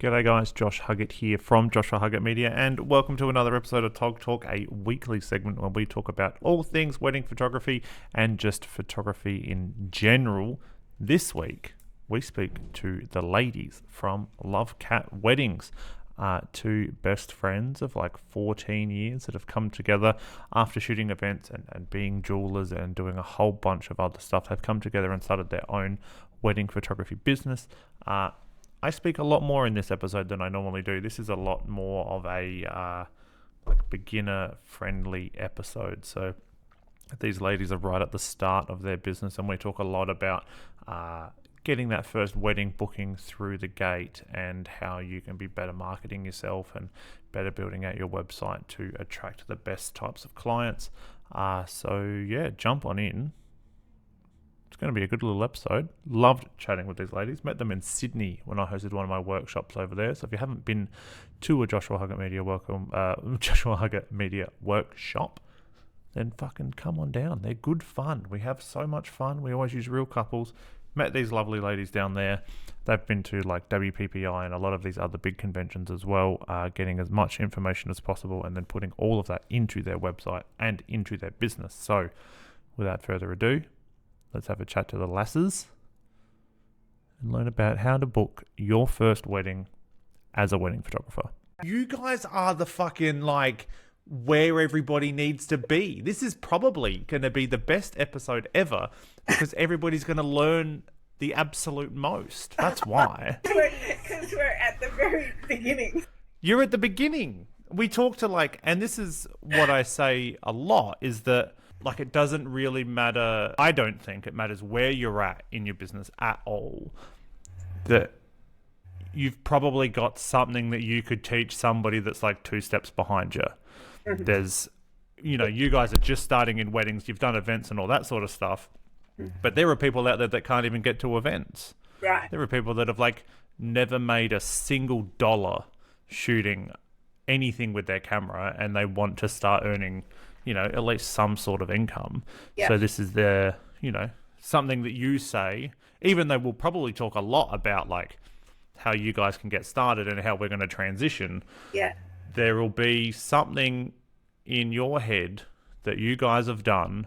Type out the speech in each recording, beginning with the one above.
G'day guys, Josh Huggett here from Josh Huggett Media, and welcome to another episode of Tog Talk, a weekly segment where we talk about all things wedding photography and just photography in general. This week, we speak to the ladies from LoveCats Weddings, two best friends of like 14 years that have come together after shooting events and being jewelers and doing a whole bunch of other stuff. They've come together and started their own wedding photography business. I speak a lot more in this episode than I normally do. This is a lot more of a beginner-friendly episode. So these ladies are right at the start of their business, and we talk a lot about getting that first wedding booking through the gate and how you can be better marketing yourself and better building out your website to attract the best types of clients. So yeah, jump on in. It's going to be a good little episode. Loved chatting with these ladies. Met them in Sydney when I hosted one of my workshops over there. So if you haven't been to a Joshua Huggett Media workshop, then fucking come on down. They're good fun. We have so much fun. We always use real couples. Met these lovely ladies down there. They've been to like WPPI and a lot of these other big conventions as well, getting as much information as possible and then putting all of that into their website and into their business. So without further ado, let's have a chat to the lasses and learn about how to book your first wedding as a wedding photographer. You guys are the fucking like where everybody needs to be. This is probably going to be the best episode ever because everybody's going to learn the absolute most. That's why. Because we're at the very beginning. You're at the beginning. We talk to like, and this is what I say a lot, is that like it doesn't really matter. I don't think it matters where you're at in your business at all. That you've probably got something that you could teach somebody that's like two steps behind you. Mm-hmm. There's, you guys are just starting in weddings. You've done events and all that sort of stuff. But there are people out there that can't even get to events. Right. There are people that have like never made a single dollar shooting anything with their camera and they want to start earning at least some sort of income. Yeah. So this is their, something that you say, even though we'll probably talk a lot about like how you guys can get started and how we're going to transition. Yeah. There will be something in your head that you guys have done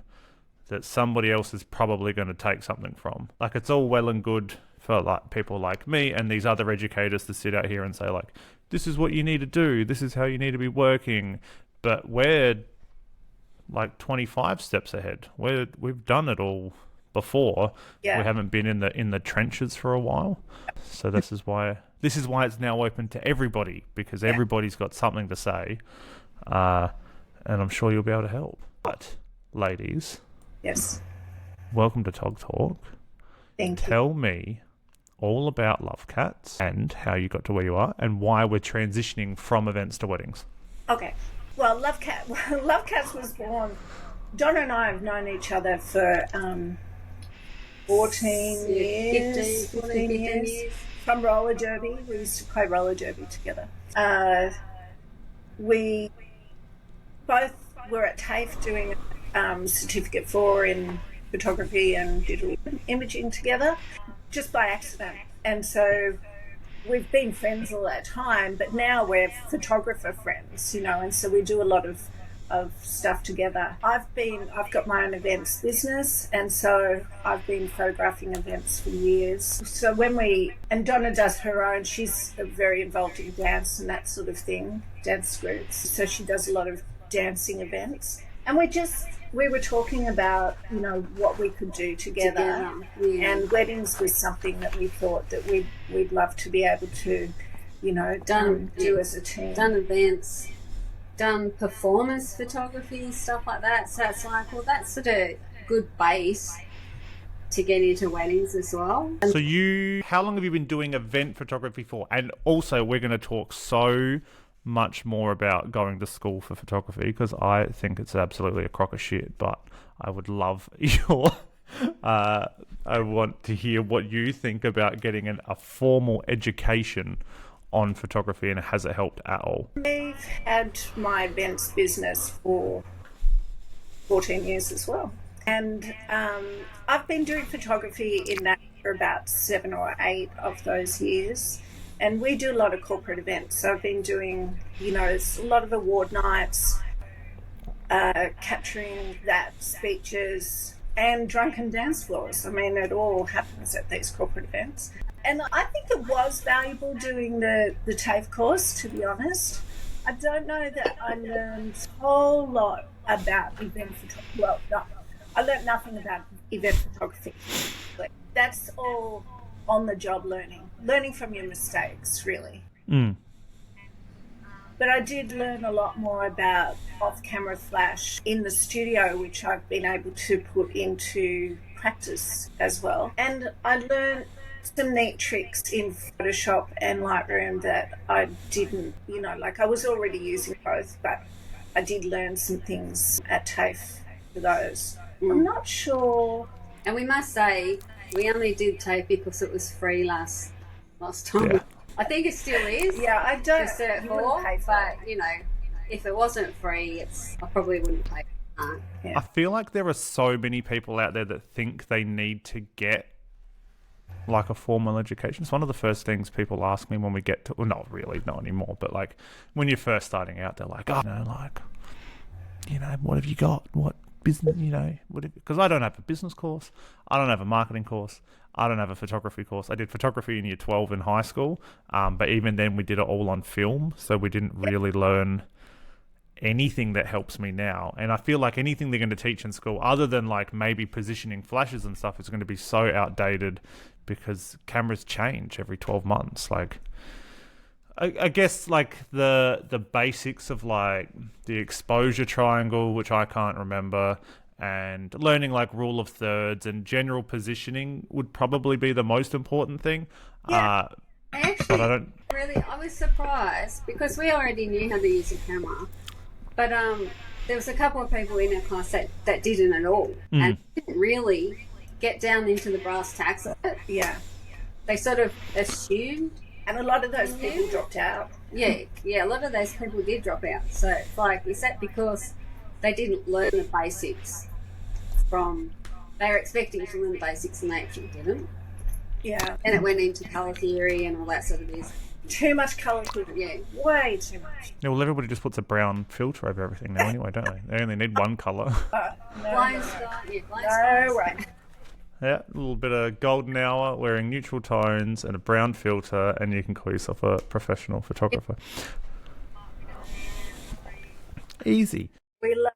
that somebody else is probably going to take something from. Like it's all well and good for like people like me and these other educators to sit out here and say like, this is what you need to do. This is how you need to be working. But we're like 25 steps ahead. We've done it all before. Yeah. We haven't been in the trenches for a while. So this is why it's now open to everybody, because everybody's got something to say. And I'm sure you'll be able to help. But ladies, yes. Welcome to Tog Talk. Thank you. Tell me all about LoveCats and how you got to where you are and why we're transitioning from events to weddings. Okay. Well, LoveCats was born. Donna and I have known each other for 14 years. 15 years. From roller derby. We used to play roller derby together. We both were at TAFE doing Certificate 4 in photography and digital imaging together, just by accident. And so we've been friends all that time, but now we're photographer friends, and so we do a lot of stuff together. I've got my own events business, and so I've been photographing events for years. So and Donna does her own, she's very involved in dance and that sort of thing, dance groups. So she does a lot of dancing events. And we were talking about, what we could do together. Yeah. And weddings was something that we thought that we'd love to be able to, do as a team. Done events, done performance photography, stuff like that. So it's like, well, that's sort of good base to get into weddings as well. So how long have you been doing event photography for? And also we're going to talk so much more about going to school for photography, because I think it's absolutely a crock of shit, but I would love I want to hear what you think about getting a formal education on photography, and has it helped at all? I've had my events business for 14 years as well, and I've been doing photography in that for about 7 or 8 of those years. And we do a lot of corporate events. So I've been doing, it's a lot of award nights, capturing that, speeches, and drunken dance floors. I mean, it all happens at these corporate events. And I think it was valuable doing the TAFE course, to be honest. I don't know that I learned a whole lot about event photography. Well, no, I learned nothing about event photography. That's all on-the-job learning from your mistakes, really. Mm. But I did learn a lot more about off-camera flash in the studio, which I've been able to put into practice as well. And I learned some neat tricks in Photoshop and Lightroom that I didn't, I was already using both, but I did learn some things at TAFE for those. I'm not sure. And we must say, we only did TAFE because it was free last time. Yeah. I think it still is. Yeah, I don't. Pay for it. If it wasn't free, I probably wouldn't pay for it. Yeah. I feel like there are so many people out there that think they need to get like a formal education. It's one of the first things people ask me when we get to, well, not really, not anymore, but like when you're first starting out, they're like, what have you got? What business, because I don't have a business course. I don't have a marketing course. I don't have a photography course. I did photography in year 12 in high school, but even then we did it all on film, so we didn't really learn anything that helps me now. And I feel like anything they're going to teach in school, other than like maybe positioning flashes and stuff, is going to be so outdated because cameras change every 12 months. Like, I guess like the basics of like the exposure triangle, which I can't remember, and learning like rule of thirds and general positioning would probably be the most important thing. Yeah. Actually, I was surprised because we already knew how to use a camera, but there was a couple of people in our class that didn't at all and didn't really get down into the brass tacks of it. Yeah. They sort of assumed. And a lot of those people dropped out. Yeah, a lot of those people did drop out. So, is that because they didn't learn the basics they were expecting to learn the basics and they actually didn't. Yeah. And it went into colour theory and all that sort of thing. Too much colour theory. Yeah. Way too much. Yeah, well, everybody just puts a brown filter over everything now anyway, don't they? They only need one colour. Blind sky. No way. Yeah, a little bit of golden hour, wearing neutral tones and a brown filter, and you can call yourself a professional photographer. Easy. We love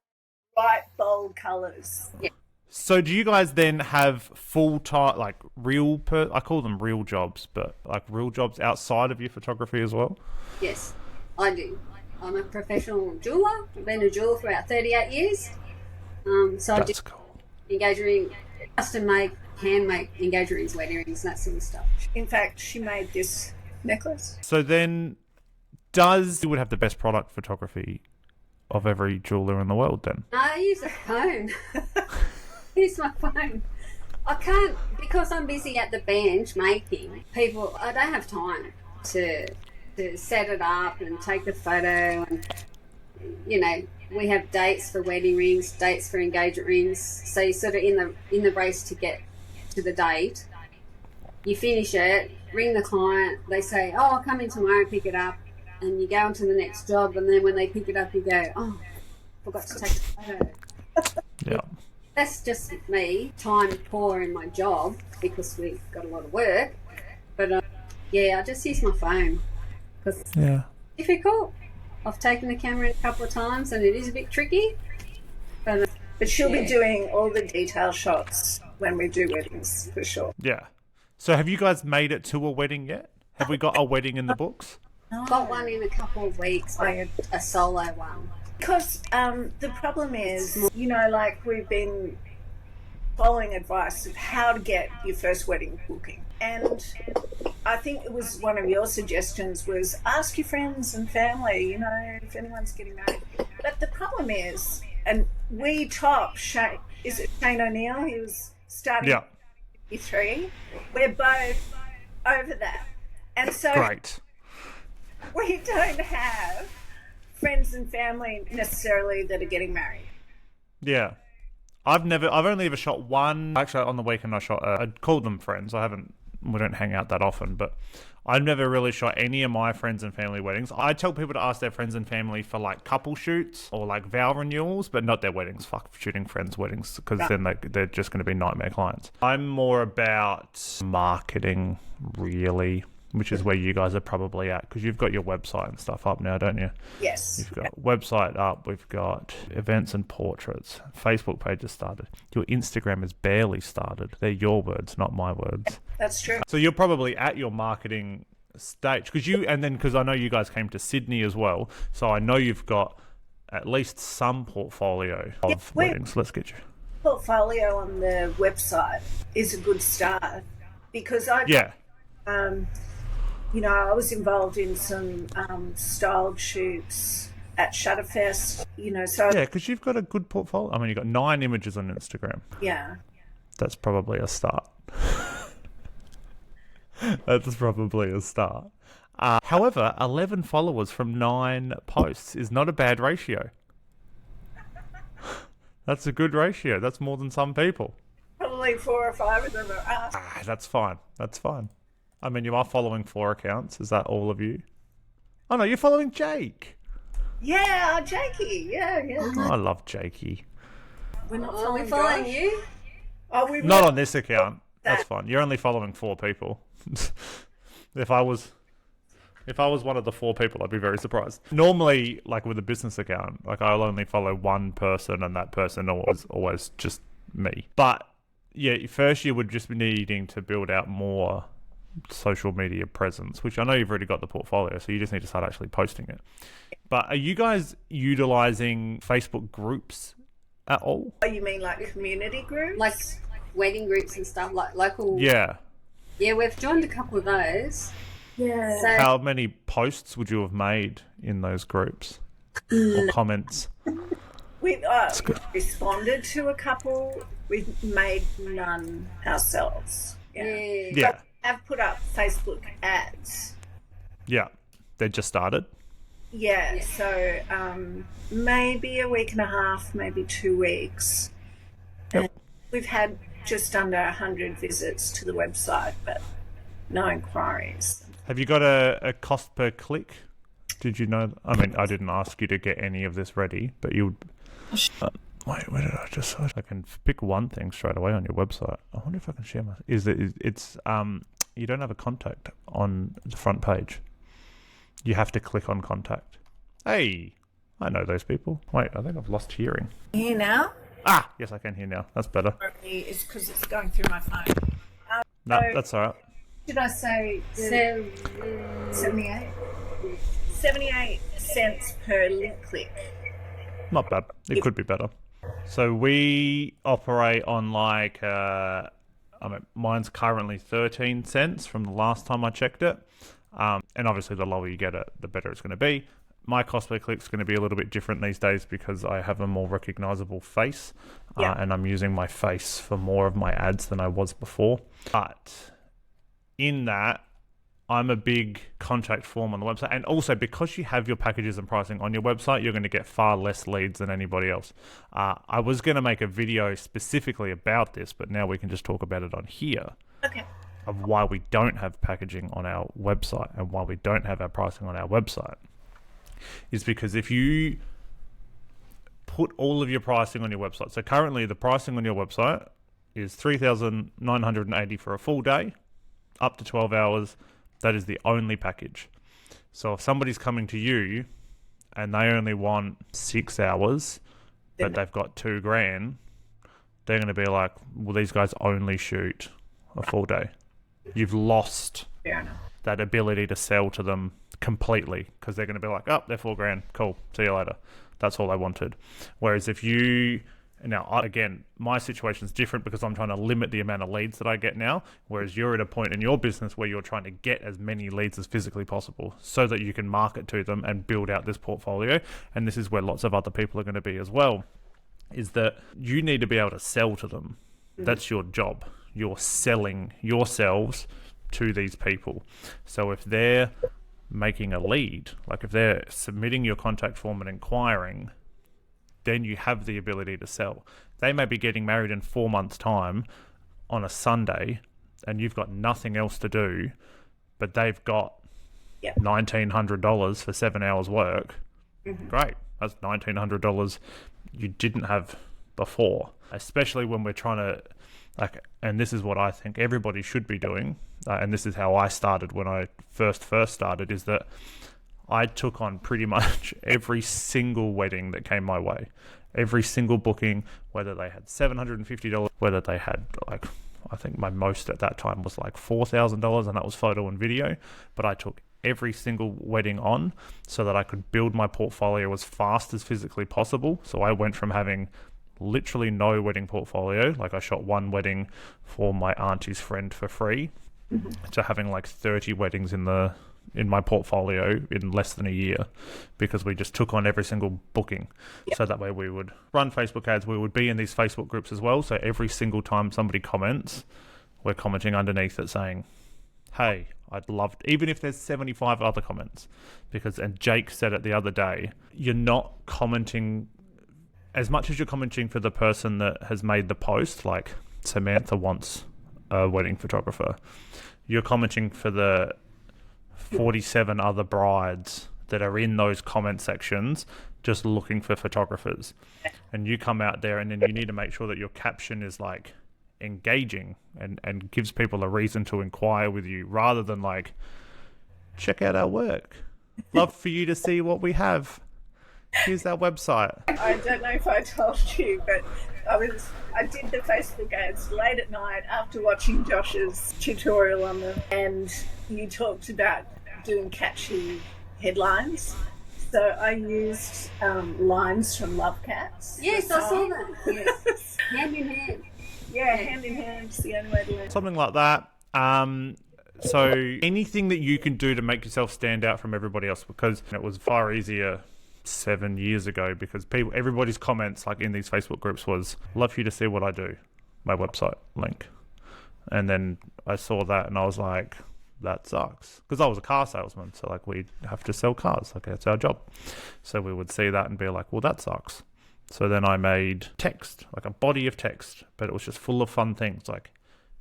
bright, bold colours. Yeah. So do you guys then have full-time, like I call them real jobs, but like real jobs outside of your photography as well? Yes, I do. I'm a professional jeweller. I've been a jeweller for about 38 years. So I do engagement ring, custom-made, handmade engagement rings, wedding rings, that sort of stuff. In fact, she made this necklace. So then you would have the best product photography of every jeweller in the world then? I use a phone. Use my phone. I can't, because I'm busy at the bench making, I don't have time to set it up and take the photo and, we have dates for wedding rings, dates for engagement rings, so you're sort of in the race to get to the date. You finish it, ring the client, they say, I'll come in tomorrow and pick it up, and you go on to the next job, and then when they pick it up you go, forgot to take the photo. Yeah. That's just me, time poor in my job because we've got a lot of work. But I just use my phone because it's difficult. I've taken the camera in a couple of times and it is a bit tricky. But she'll be doing all the detail shots when we do weddings, for sure. Yeah. So have you guys made it to a wedding yet? Have we got a wedding in the books? No. Got one in a couple of weeks, but a solo one. Because the problem is, we've been following advice of how to get your first wedding booking. And I think it was one of your suggestions was ask your friends and family, if anyone's getting married. But the problem is, and we top Shane O'Neill, he was starting at 53. We're both over that. And so we don't have friends and family necessarily that are getting married. Yeah. I've only ever shot one. Actually, on the weekend I called them friends. We don't hang out that often, but I've never really shot any of my friends and family weddings. I tell people to ask their friends and family for like couple shoots or like vow renewals, but not their weddings. Fuck shooting friends' weddings, because then they're just going to be nightmare clients. I'm more about marketing, really, which is where you guys are probably at, because you've got your website and stuff up now, don't you? Yes. You've got website up, we've got events and portraits, Facebook page has started. Your Instagram has barely started. They're your words, not my words. That's true. So you're probably at your marketing stage, because I know you guys came to Sydney as well, so I know you've got at least some portfolio of weddings. Let's get you. Portfolio on the website is a good start, because I was involved in some styled shoots at Shutterfest, so... Yeah, because you've got a good portfolio. I mean, you've got 9 images on Instagram. Yeah. That's probably a start. That's probably a start. However, 11 followers from 9 posts is not a bad ratio. That's a good ratio. That's more than some people. Probably 4 or 5 of them are us. That's fine. That's fine. I mean, you are following 4 accounts. Is that all of you? Oh, no, you're following Jake. Yeah, Jakey. Yeah. Oh, I love Jakey. We're not following you? Oh, we've Not on this account. That's fine. You're only following 4 people. If I was one of the 4 people, I'd be very surprised. Normally, like with a business account, like I'll only follow 1 person, and that person always just me. But yeah, first you would just be needing to build out more social media presence, which I know you've already got the portfolio, so you just need to start actually posting it. But are you guys utilizing Facebook groups at all? Oh, you mean like community groups? Like wedding groups and stuff, like local... Yeah, we've joined a couple of those. Yeah. So, how many posts would you have made in those groups or comments? We've responded to a couple. We've made none ourselves. Yeah. I've put up Facebook ads. Yeah, they just started. Yeah. So maybe a week and a half, maybe 2 weeks. Yep. And we've had just under 100 visits to the website, but no inquiries. Have you got a cost per click? Did you know? I mean, I didn't ask you to get any of this ready, but you... wait, where did I just... I can pick one thing straight away on your website. I wonder if I can share my... It's you don't have a contact on the front page. You have to click on contact. Hey, I know those people. Wait, I think I've lost hearing. Here now? Yes, I can hear now. That's better. It's because it's going through my phone. No, that's all right. Did I say 78? 78 cents per link click. Not bad. It could be better. So we operate on like, mine's currently 13 cents from the last time I checked it. And obviously the lower you get it, the better it's going to be. My cost per click is going to be a little bit different these days because I have a more recognizable face, and I'm using my face for more of my ads than I was before. But in that, I'm a big contact form on the website. And also because you have your packages and pricing on your website, you're going to get far less leads than anybody else. I was going to make a video specifically about this, but now we can just talk about it on here. Okay. Of why we don't have packaging on our website and why we don't have our pricing on our website. Is because if you put all of your pricing on your website, so currently the pricing on your website is $3,980 for a full day, up to 12 hours. That is the only package. So if somebody's coming to you and they only want 6 hours, but they've got $2,000, they're going to be like, well, these guys only shoot a full day. You've lost that ability to sell to them completely, because they're going to be like, oh, they're $4,000, cool, see you later. That's all they wanted. Whereas if you... Now, again, my situation is different because I'm trying to limit the amount of leads that I get now, whereas you're at a point in your business where you're trying to get as many leads as physically possible so that you can market to them and build out this portfolio. And this is where lots of other people are going to be as well, is that you need to be able to sell to them. That's your job. You're selling yourselves to these people. So if they're making a lead, like if they're submitting your contact form and inquiring, then you have the ability to sell. They may be getting married in 4 months' time on a Sunday, and you've got nothing else to do but they've got $1,900 for 7 hours work. Great. That's $1,900 you didn't have before, especially when we're trying to, like, and this is what I think everybody should be doing, and this is how I started when I first started, is that I took on pretty much every single wedding that came my way, every single booking, whether they had $750, whether they had, like, I think my most at that time was like $4,000, and that was photo and video, but I took every single wedding on so that I could build my portfolio as fast as physically possible. So I went from having literally no wedding portfolio, like I shot one wedding for my auntie's friend for free, to having like 30 weddings in my portfolio in less than a year, because we just took on every single booking. So that way we would run Facebook ads, we would be in these Facebook groups as well, so every single time somebody comments, we're commenting underneath it saying, hey, I'd love, even if there's 75 other comments, and Jake said it the other day, you're not commenting as much as you're commenting for the person that has made the post, like Samantha wants a wedding photographer. You're commenting for the 47 other brides that are in those comment sections just looking for photographers. And you come out there and then you need to make sure that your caption is like engaging and gives people a reason to inquire with you, rather than like, check out our work. Love for you to see what we have. Here's our website. I don't know if I told you, but I did the Facebook ads late at night after watching Josh's tutorial on them, and you talked about doing catchy headlines. So I used lines from LoveCats. Yes, I saw that. Yes. Hand in hand. Yeah, hand in hand. It's the only way to learn. Something like that. So anything that you can do to make yourself stand out from everybody else, because it was far easier 7 years ago, because everybody's comments like in these Facebook groups was, love for you to see what I do, my website link. And then I saw that and I was like, that sucks, because I was a car salesman, so like we have to sell cars, like that's our job. So we would see that and be like, well, that sucks. So then I made text, like a body of text, but it was just full of fun things like,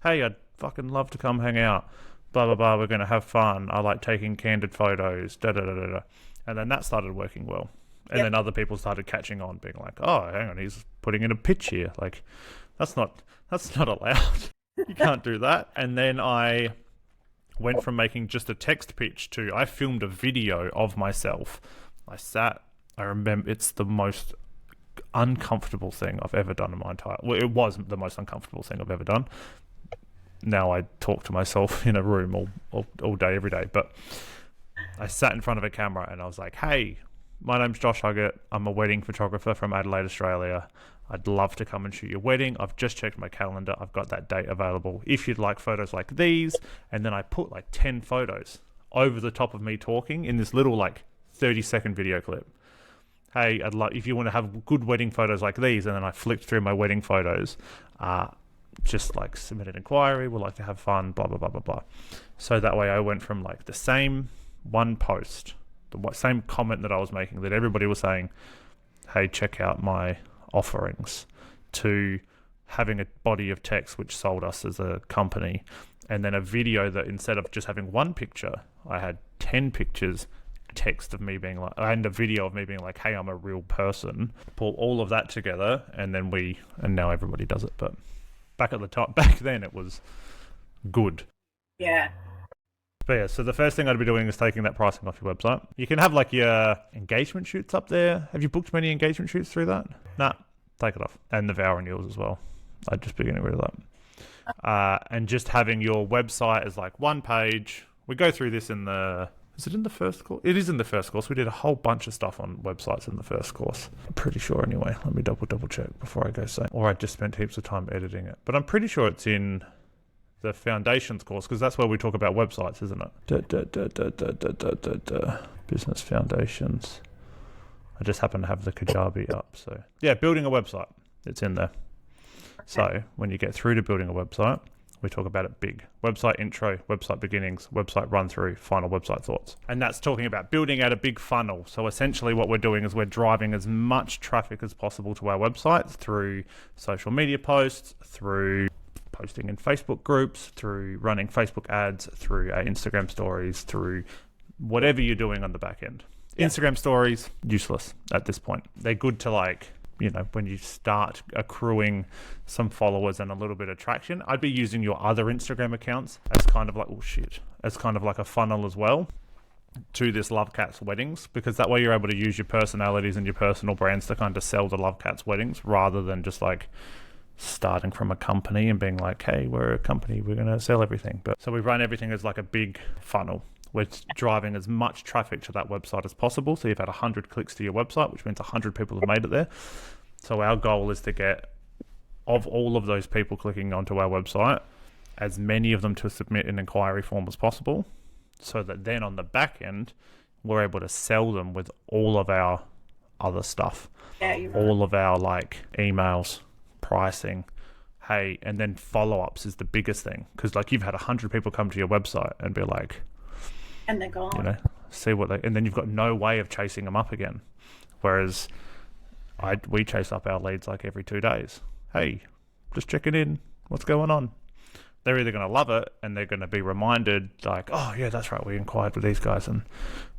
hey, I'd fucking love to come hang out, blah blah blah, we're going to have fun, I like taking candid photos, da da da da da. And then that started working well. And then other people started catching on, being like, oh, hang on, he's putting in a pitch here. Like, that's not allowed. You can't do that. And then I went from making just a text pitch to, I filmed a video of myself. I remember, it's the most uncomfortable thing I've ever done in my entire... Well, it was the most uncomfortable thing I've ever done. Now I talk to myself in a room all day, every day. But I sat in front of a camera and I was like, hey, my name's Josh Huggett. I'm a wedding photographer from Adelaide, Australia. I'd love to come and shoot your wedding. I've just checked my calendar. I've got that date available. If you'd like photos like these. And then I put like 10 photos over the top of me talking in this little like 30-second video clip. Hey, I'd love, if you want to have good wedding photos like these. And then I flicked through my wedding photos. Just like submit an inquiry. We'd like to have fun, blah, blah, blah, blah, blah. So that way I went from like the same one post, the same comment that I was making that everybody was saying, hey, check out my offerings, to having a body of text which sold us as a company, and then a video that instead of just having one picture, I had 10 pictures, text of me being like, and a video of me being like, hey, I'm a real person. Pull all of that together, and now everybody does it. But back then it was good. Yeah. But yeah, so the first thing I'd be doing is taking that pricing off your website. You can have like your engagement shoots up there. Have you booked many engagement shoots through that? Nah, take it off. And the vow renewals as well. I'd just be getting rid of that. And just having your website as like one page. We go through this is it in the first course? It is in the first course. We did a whole bunch of stuff on websites in the first course. I'm pretty sure anyway. Let me double check before I go say. Or I just spent heaps of time editing it. But I'm pretty sure it's in the foundations course, because that's where we talk about websites, isn't it? Business foundations. I just happen to have the Kajabi up. So yeah, building a website. It's in there. Okay. So when you get through to building a website, we talk about it big. Website intro, website beginnings, website run through, final website thoughts. And that's talking about building out a big funnel. So essentially what we're doing is we're driving as much traffic as possible to our website through social media posts, through posting in Facebook groups, through running Facebook ads, through Instagram stories, through whatever you're doing on the back end. Instagram stories, useless at this point. They're good to like, you know, when you start accruing some followers and a little bit of traction. I'd be using your other Instagram accounts as kind of like, as kind of like a funnel as well to this LoveCats weddings, because that way you're able to use your personalities and your personal brands to kind of sell the LoveCats weddings, rather than just like starting from a company and being like, hey, we're a company, we're going to sell everything. But so we run everything as like a big funnel. We're driving as much traffic to that website as possible. So you've had 100 clicks to your website, which means 100 people have made it there. So our goal is to get, of all of those people clicking onto our website, as many of them to submit an inquiry form as possible, so that then on the back end, we're able to sell them with all of our other stuff, all of our like emails, pricing, hey, and then follow-ups is the biggest thing. Because like you've had 100 people come to your website and be like, and they're gone. You know, see what they, and then you've got no way of chasing them up again. Whereas we chase up our leads like every 2 days. Hey, just checking in. What's going on? They're either going to love it and they're going to be reminded like, oh yeah, that's right, we inquired with these guys and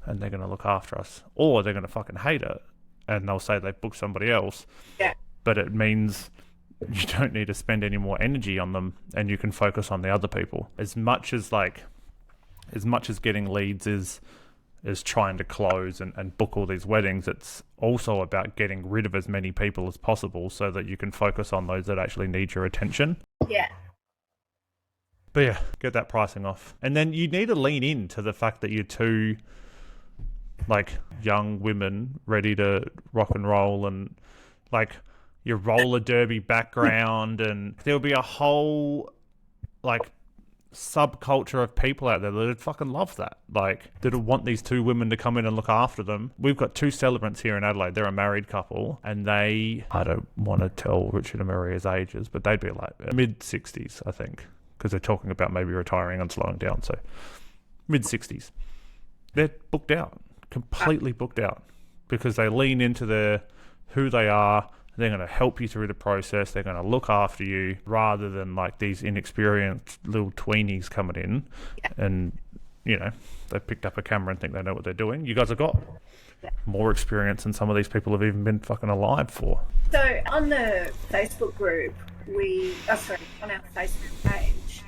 they're going to look after us. Or they're going to fucking hate it and they'll say they booked somebody else. Yeah. But it means you don't need to spend any more energy on them and you can focus on the other people. As much as getting leads is trying to close and book all these weddings, it's also about getting rid of as many people as possible so that you can focus on those that actually need your attention. Yeah. But yeah, get that pricing off. And then you need to lean into the fact that you're two like young women ready to rock and roll, and like your roller derby background, and there'll be a whole like subculture of people out there that would fucking love that. Like, that'll want these two women to come in and look after them. We've got two celebrants here in Adelaide. They're a married couple, and I don't want to tell Richard and Maria's ages, but they'd be like mid-60s, I think, because they're talking about maybe retiring and slowing down. So mid-60s. They're booked out, completely booked out, because they lean into who they are. They're going to help you through the process. They're going to look after you, rather than like these inexperienced little tweenies coming in and, you know, they picked up a camera and think they know what they're doing. You guys have got more experience than some of these people have even been fucking alive for. So on the Facebook group, on our Facebook page,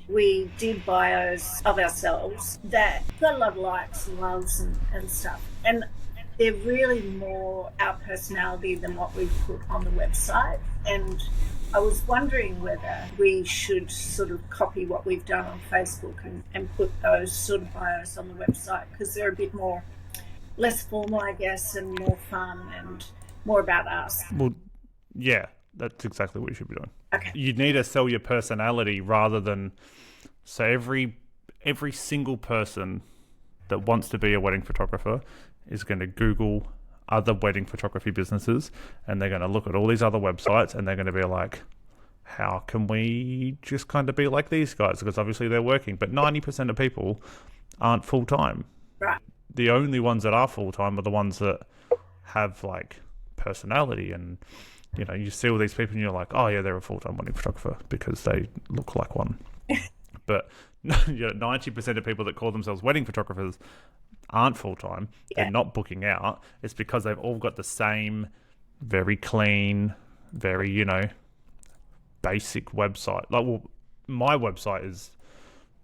we did bios of ourselves that got a lot of likes and loves and stuff. And they're really more our personality than what we've put on the website. And I was wondering whether we should sort of copy what we've done on Facebook and put those sort of bios on the website, because they're a bit more, less formal, I guess, and more fun and more about us. Well, yeah, that's exactly what you should be doing. Okay. You need to sell your personality rather than... So every single person that wants to be a wedding photographer is going to Google other wedding photography businesses, and they're going to look at all these other websites, and they're going to be like, how can we just kind of be like these guys? Because obviously they're working, but 90% of people aren't full-time. Right. The only ones that are full-time are the ones that have like personality, and you know, you see all these people and you're like, oh yeah, they're a full-time wedding photographer because they look like one. But you know, 90% of people that call themselves wedding photographers aren't full-time. They're not booking out. It's because they've all got the same very clean, very, you know, basic website. Like, well, my website is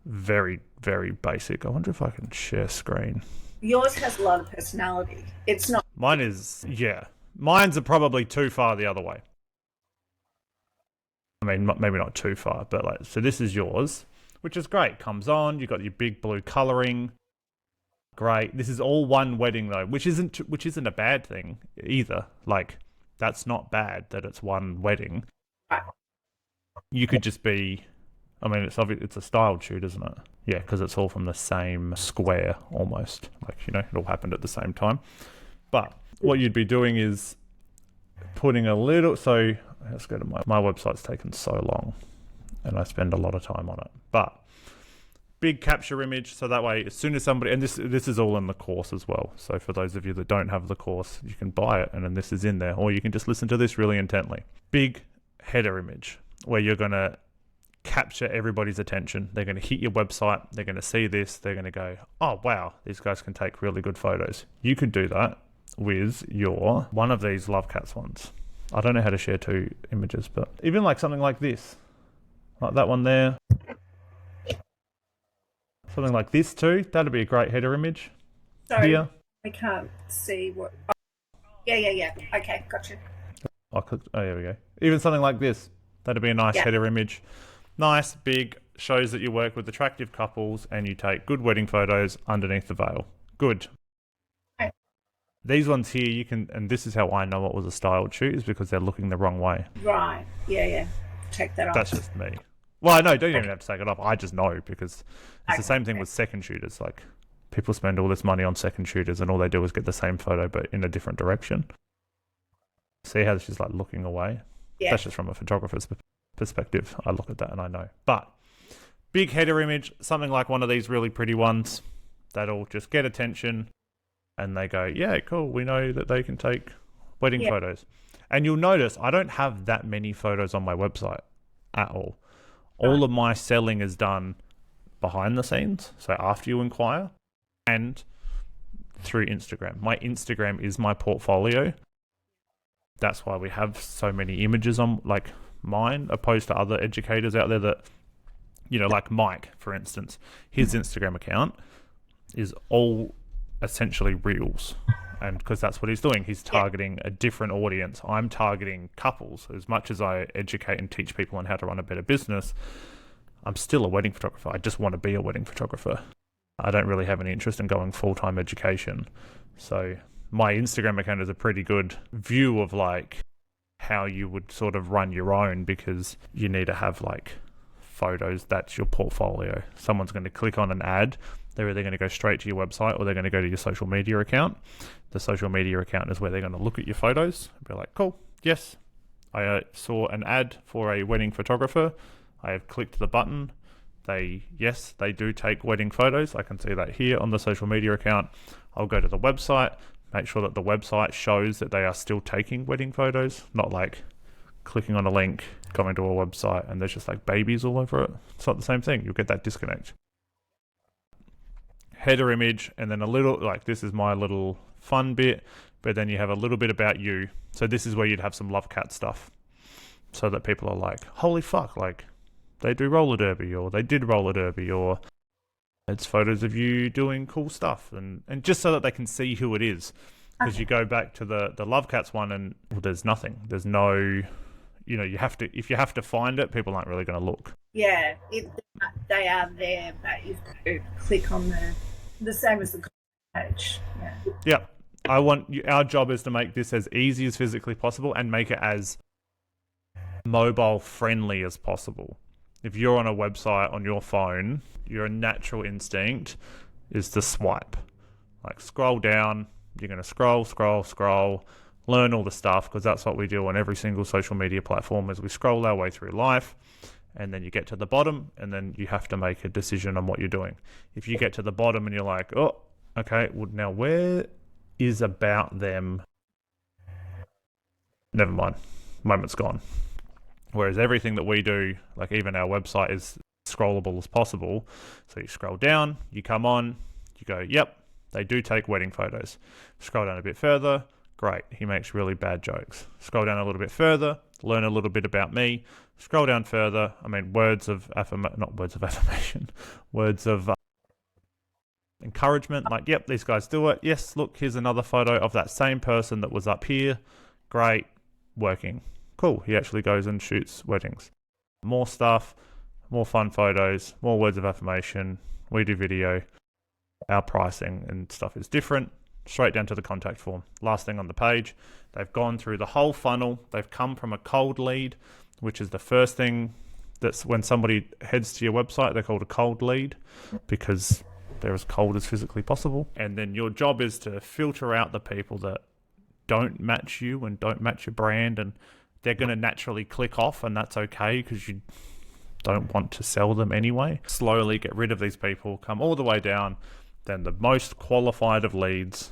very, very basic. I wonder if I can share screen. Yours has a lot of personality. It's not... Mine is, yeah. Mine's are probably too far the other way. I mean, maybe not too far, but like, so this is yours, which is great. Comes on, you've got your big blue colouring. Great. This is all one wedding though, which isn't a bad thing either. Like, that's not bad that it's one wedding. You could just be, I mean, it's a styled shoot, isn't it? Yeah, because it's all from the same square almost. Like, you know, it all happened at the same time. But what you'd be doing is putting a little, so let's go to my website's taken so long and I spend a lot of time on it. But big capture image, so that way as soon as somebody, and this is all in the course as well, so for those of you that don't have the course, you can buy it and then this is in there, or you can just listen to this really intently. Big header image where you're going to capture everybody's attention. They're going to hit your website. They're going to see this. They're going to go, oh, wow, these guys can take really good photos. You could do that with one of these LoveCats ones. I don't know how to share 2 images, but even like something like this, like that one there. Something like this too. That'd be a great header image. Sorry, here. I can't see what... Oh, yeah. Okay, gotcha. Oh, there we go. Even something like this. That'd be a nice header image. Nice, big, shows that you work with attractive couples and you take good wedding photos underneath the veil. Good. Okay. These ones here, you can, and this is how I know it was a styled shoot, is because they're looking the wrong way. Right, yeah. Take that off. That's just me. Well, no, don't even have to take it off. I just know, because it's the same thing with second shooters. Like, people spend all this money on second shooters and all they do is get the same photo but in a different direction. See how she's like looking away? Yeah. That's just from a photographer's perspective. I look at that and I know. But big header image, something like one of these really pretty ones that'll just get attention and they go, yeah, cool, we know that they can take wedding photos. And you'll notice I don't have that many photos on my website at all. All of my selling is done behind the scenes, so after you inquire, and through Instagram. My Instagram is my portfolio. That's why we have so many images on like mine, opposed to other educators out there that, you know, like Mike, for instance, his Instagram account is all essentially reels. And because that's what he's doing, he's targeting a different audience. I'm targeting couples. As much as I educate and teach people on how to run a better business, I'm still a wedding photographer. I just want to be a wedding photographer. I don't really have any interest in going full-time education. So my Instagram account is a pretty good view of like how you would sort of run your own, because you need to have like photos. That's your portfolio. Someone's going to click on an ad. They're either going to go straight to your website or they're going to go to your social media account. The social media account is where they're going to look at your photos and be like, cool, yes, I saw an ad for a wedding photographer. I have clicked the button. Yes, they do take wedding photos. I can see that here on the social media account. I'll go to the website, make sure that the website shows that they are still taking wedding photos, not like clicking on a link, going to a website, and there's just like babies all over it. It's not the same thing. You'll get that disconnect. Header image, and then a little, like this is my little fun bit, but then you have a little bit about you. So this is where you'd have some LoveCat stuff, so that people are like, holy fuck, like they do roller derby, or they did roller derby, or it's photos of you doing cool stuff, and just so that they can see who it is. Because you go back to the LoveCats one and there's nothing. There's no, you know, if you have to find it, people aren't really going to look. Yeah, they are there, but you've got to click on the same as the page. Yeah. Our job is to make this as easy as physically possible and make it as mobile friendly as possible. If you're on a website on your phone, your natural instinct is to swipe. Like scroll down, you're going to scroll, learn all the stuff, because that's what we do on every single social media platform, is we scroll our way through life, and then you get to the bottom, and then you have to make a decision on what you're doing. If you get to the bottom and you're like, oh, okay, well, now where is about them? Never mind, moment's gone. Whereas everything that we do, like even our website, is scrollable as possible. So you scroll down, you come on, you go, yep, they do take wedding photos. Scroll down a bit further, great, he makes really bad jokes. Scroll down a little bit further, learn a little bit about me. Scroll down further, words of encouragement, like, yep, these guys do it. Yes, look, here's another photo of that same person that was up here. Great, working. Cool, he actually goes and shoots weddings. More stuff, more fun photos, more words of affirmation. We do video. Our pricing and stuff is different. Straight down to the contact form. Last thing on the page, they've gone through the whole funnel. They've come from a cold lead, which is the first thing. That's when somebody heads to your website, they're called a cold lead, because they're as cold as physically possible. And then your job is to filter out the people that don't match you and don't match your brand, and they're going to naturally click off, and that's okay, because you don't want to sell them anyway. Slowly get rid of these people, come all the way down. Then the most qualified of leads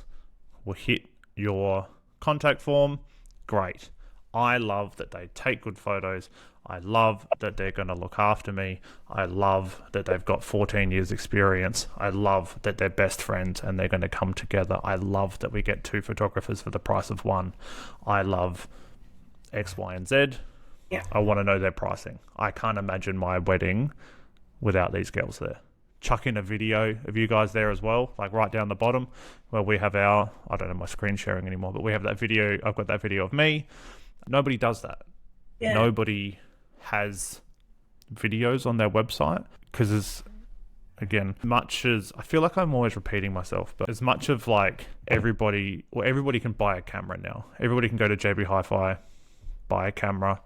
will hit your contact form. Great. I love that they take good photos. I love that they're going to look after me. I love that they've got 14 years experience. I love that they're best friends and they're going to come together. I love that we get 2 photographers for the price of 1. I love X, Y, and Z. Yeah. I want to know their pricing. I can't imagine my wedding without these girls there. Chuck in a video of you guys there as well, like right down the bottom where we have our, I don't know my screen sharing anymore, but we have that video. I've got that video of me. Nobody does that. Yeah. Nobody has videos on their website because as again, much as I feel like I'm always repeating myself, but as much of like everybody can buy a camera now. Everybody can go to JB Hi-Fi, buy a camera,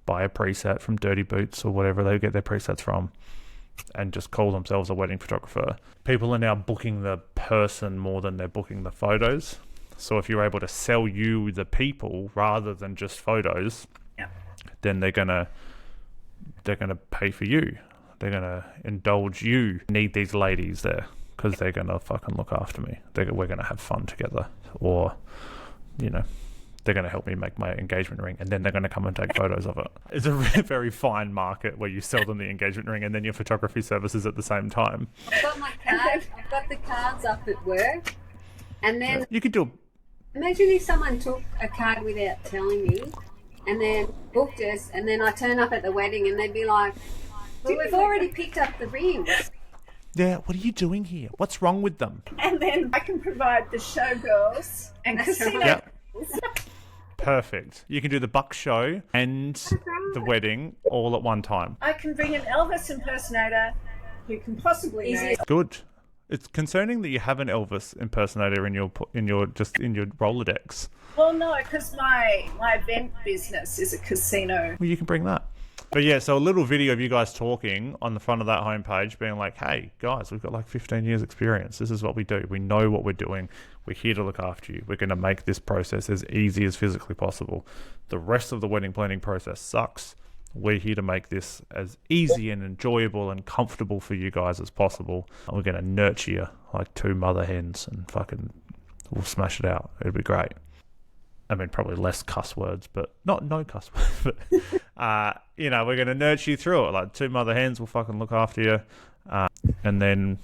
buy a preset from Dirty Boots or whatever they get their presets from, and just call themselves a wedding photographer. People are now booking the person more than they're booking the photos. So if you're able to sell you the people rather than just photos, then they're gonna pay for you. They're gonna indulge you. Need these ladies there because they're gonna fucking look after me. We're gonna have fun together, or they're going to help me make my engagement ring, and then they're going to come and take photos of it. It's a very fine market where you sell them the engagement ring and then your photography services at the same time. I've got my card. I've got the cards up at work, and then you could do. Imagine if someone took a card without telling me, and then booked us, and then I turn up at the wedding, and they'd be like, "Well, we've already picked up the rings." Yeah, what are you doing here? What's wrong with them? And then I can provide the showgirls and casino. Yep. Perfect. You can do the buck show and the wedding all at one time. I can bring an Elvis impersonator who can possibly know. Good. It's concerning that you have an Elvis impersonator in your Rolodex. Well, no, because my event business is a casino. Well, you can bring that. But yeah, so a little video of you guys talking on the front of that homepage being like, hey, guys, we've got like 15 years experience. This is what we do. We know what we're doing. We're here to look after you. We're going to make this process as easy as physically possible. The rest of the wedding planning process sucks. We're here to make this as easy and enjoyable and comfortable for you guys as possible. And we're going to nurture you like 2 mother hens and fucking we'll smash it out. It'd be great. I mean, probably less cuss words, but no cuss words. But, we're going to nurture you through it. Like 2 mother hens will fucking look after you and then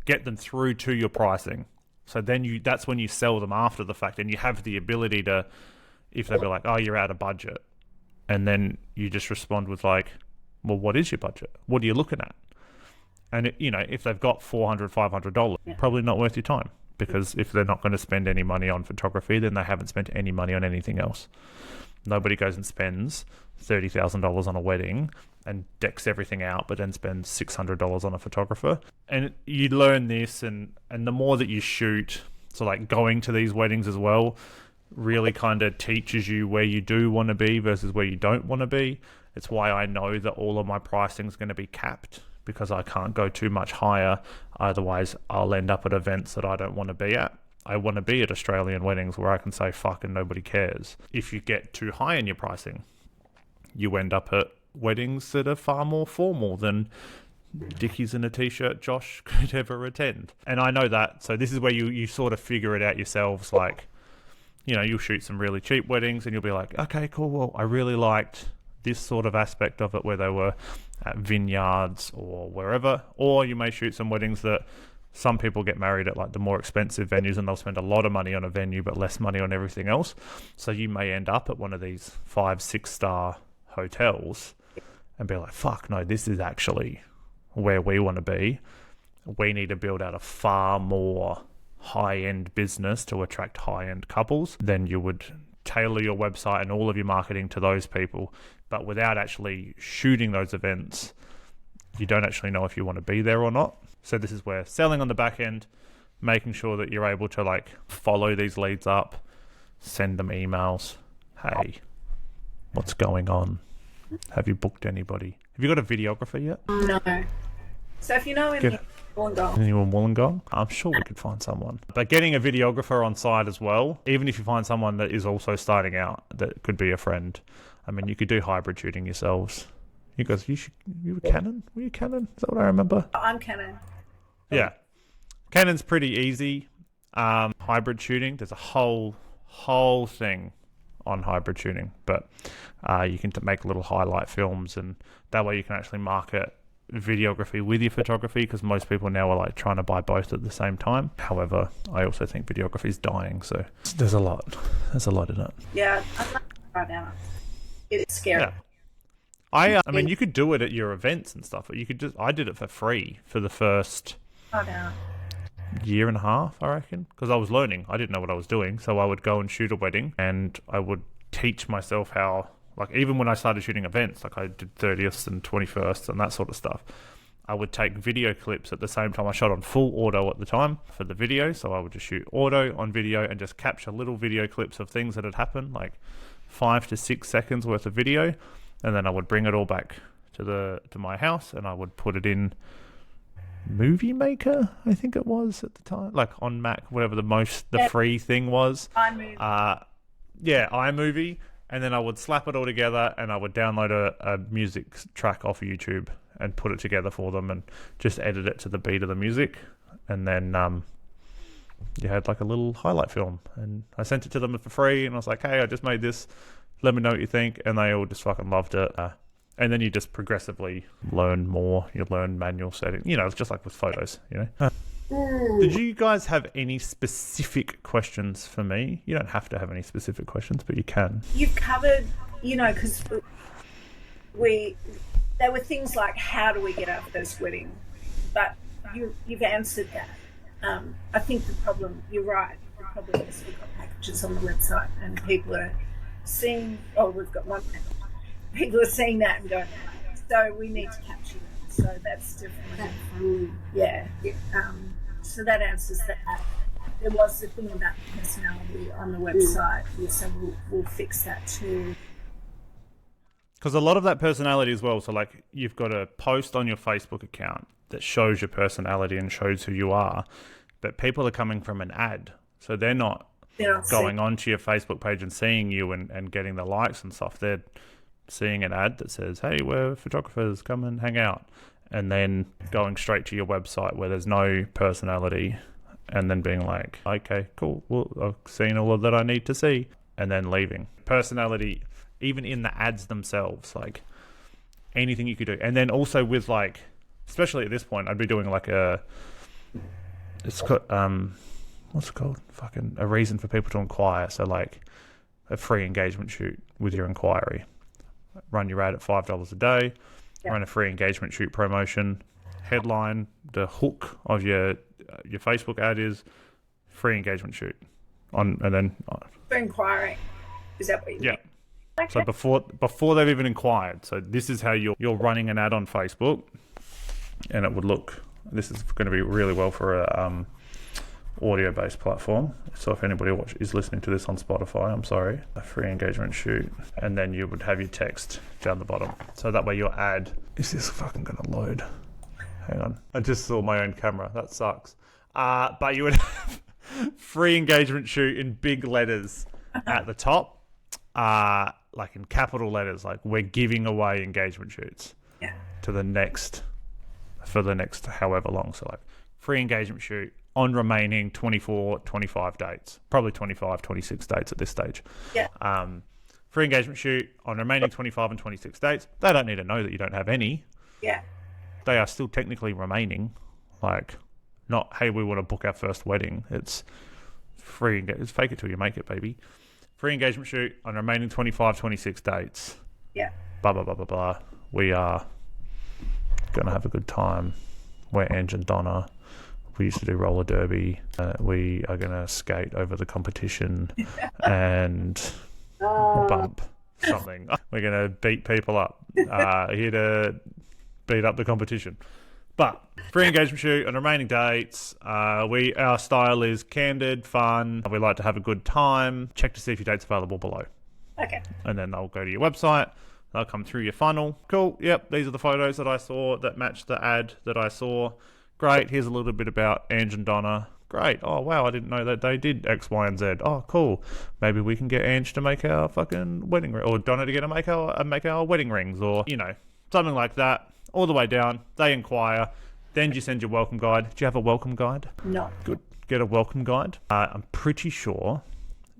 get them through to your pricing. So then that's when you sell them after the fact and you have the ability to, if they be like, oh, you're out of budget. And then you just respond with like, well, what is your budget? What are you looking at? And, if they've got $400, $500, probably not worth your time. Because if they're not going to spend any money on photography, then they haven't spent any money on anything else. Nobody goes and spends $30,000 on a wedding and decks everything out, but then spends $600 on a photographer. And you learn this, and the more that you shoot, so like going to these weddings as well, really kind of teaches you where you do want to be versus where you don't want to be. It's why I know that all of my pricing is going to be capped, because I can't go too much higher. Otherwise, I'll end up at events that I don't want to be at. I want to be at Australian weddings where I can say fuck and nobody cares. If you get too high in your pricing, you end up at weddings that are far more formal than Dickies in a t-shirt Josh could ever attend. And I know that. So this is where you sort of figure it out yourselves. Like, you'll shoot some really cheap weddings and you'll be like, okay, cool. Well, I really liked this sort of aspect of it where they were at vineyards or wherever. Or you may shoot some weddings that some people get married at like the more expensive venues and they'll spend a lot of money on a venue but less money on everything else. So you may end up at one of these 5-6 star hotels and be like, fuck no, this is actually where we want to be. We need to build out a far more high-end business to attract high-end couples. Then you would tailor your website and all of your marketing to those people. But without actually shooting those events, you don't actually know if you want to be there or not. So this is where selling on the back end, making sure that you're able to like follow these leads up, send them emails. Hey, what's going on? Have you booked anybody? Have you got a videographer yet? No. So if you know anyone in Wollongong, I'm sure we could find someone. But getting a videographer on site as well, even if you find someone that is also starting out, that could be a friend. I mean, you could do hybrid shooting yourselves. You guys, you were Canon? Were you Canon? Is that what I remember? I'm Canon. Yeah. Canon's pretty easy. Hybrid shooting, there's a whole thing on hybrid shooting, but you can make little highlight films, and that way you can actually market videography with your photography, because most people now are like trying to buy both at the same time. However, I also think videography is dying, so there's a lot in it. Yeah, I'm not right now. It's scary. Yeah. I mean, you could do it at your events and stuff, but you could I did it for free for the first year and a half, I reckon, because I was learning. I didn't know what I was doing, so I would go and shoot a wedding, and I would teach myself how, like, even when I started shooting events, like I did 30th and 21st and that sort of stuff, I would take video clips at the same time. I shot on full auto at the time for the video, so I would just shoot auto on video and just capture little video clips of things that had happened, like 5 to 6 seconds worth of video, and then I would bring it all back to my house, and I would put it in Movie Maker, I think it was at the time, like on Mac, whatever the free thing was. iMovie. iMovie. And then I would slap it all together, and I would download a music track off YouTube and put it together for them, and just edit it to the beat of the music. And then you had like a little highlight film, and I sent it to them for free, and I was like, hey, I just made this, let me know what you think. And they all just fucking loved it. And then you just progressively learn more. You learn manual setting, it's just like with photos, Did you guys have any specific questions for me? You don't have to have any specific questions, but you can. You've covered, because there were things like, how do we get our first wedding? But you've answered that. I think you're right, the problem is we've got packages on the website, and people are seeing, we've got one package. People are seeing that and going, so we need to capture that. So that's definitely, so that answers that. There was the thing about the personality on the website, so we'll fix that too. Because a lot of that personality as well, so like you've got a post on your Facebook account that shows your personality and shows who you are, but people are coming from an ad, so they're not going onto your Facebook page and seeing you and getting the likes and stuff. They're seeing an ad that says, hey, we're photographers, come and hang out, and then going straight to your website where there's no personality, and then being like, okay, cool, well, I've seen all of that I need to see, and then leaving. Personality, even in the ads themselves, like anything you could do. And then also with, like, especially at this point, I'd be doing like it's got what's it called, fucking a reason for people to inquire. So like a free engagement shoot with your inquiry. Run your ad at $5 a day, run a free engagement shoot promotion. Headline, the hook of your Facebook ad is free engagement shoot and then for inquiry. Is that what you mean? Okay. So before they've even inquired. So this is how you're running an ad on Facebook, and it would look. This is going to be really well for a audio-based platform. So if anybody is listening to this on Spotify, I'm sorry, a free engagement shoot, and then you would have your text down the bottom. So that way your ad, is this fucking going to load? Hang on. I just saw my own camera. That sucks. But you would have free engagement shoot in big letters at the top, like in capital letters, like we're giving away engagement shoots for the next however long. So like free engagement shoot on remaining 24, 25 dates, probably 25, 26 dates at this stage. Free engagement shoot on remaining 25 and 26 dates. They don't need to know that you don't have any. They are still technically remaining. Like, not, hey, we want to book our first wedding. It's free. It's fake it till you make it, baby. Free engagement shoot on remaining 25, 26 dates. Blah, blah, blah, blah, blah. We are going to have a good time. We're Ange and Donna. We used to do roller derby. We are going to skate over the competition and bump something. We're going to beat people up. Here to beat up the competition. But free engagement shoot on remaining dates. Our style is candid, fun. We like to have a good time. Check to see if your date's available below. Okay. And then they'll go to your website. They'll come through your funnel. Cool. Yep. These are the photos that I saw that matched the ad that I saw. Great. Here's a little bit about Ange and Donna. Great. Oh, wow. I didn't know that they did X, Y, and Z. Oh, cool. Maybe we can get Ange to make our fucking wedding ring, or Donna to make our wedding rings, or, something like that. All the way down. They inquire. Then you send your welcome guide. Do you have a welcome guide? No. Good. Get a welcome guide. I'm pretty sure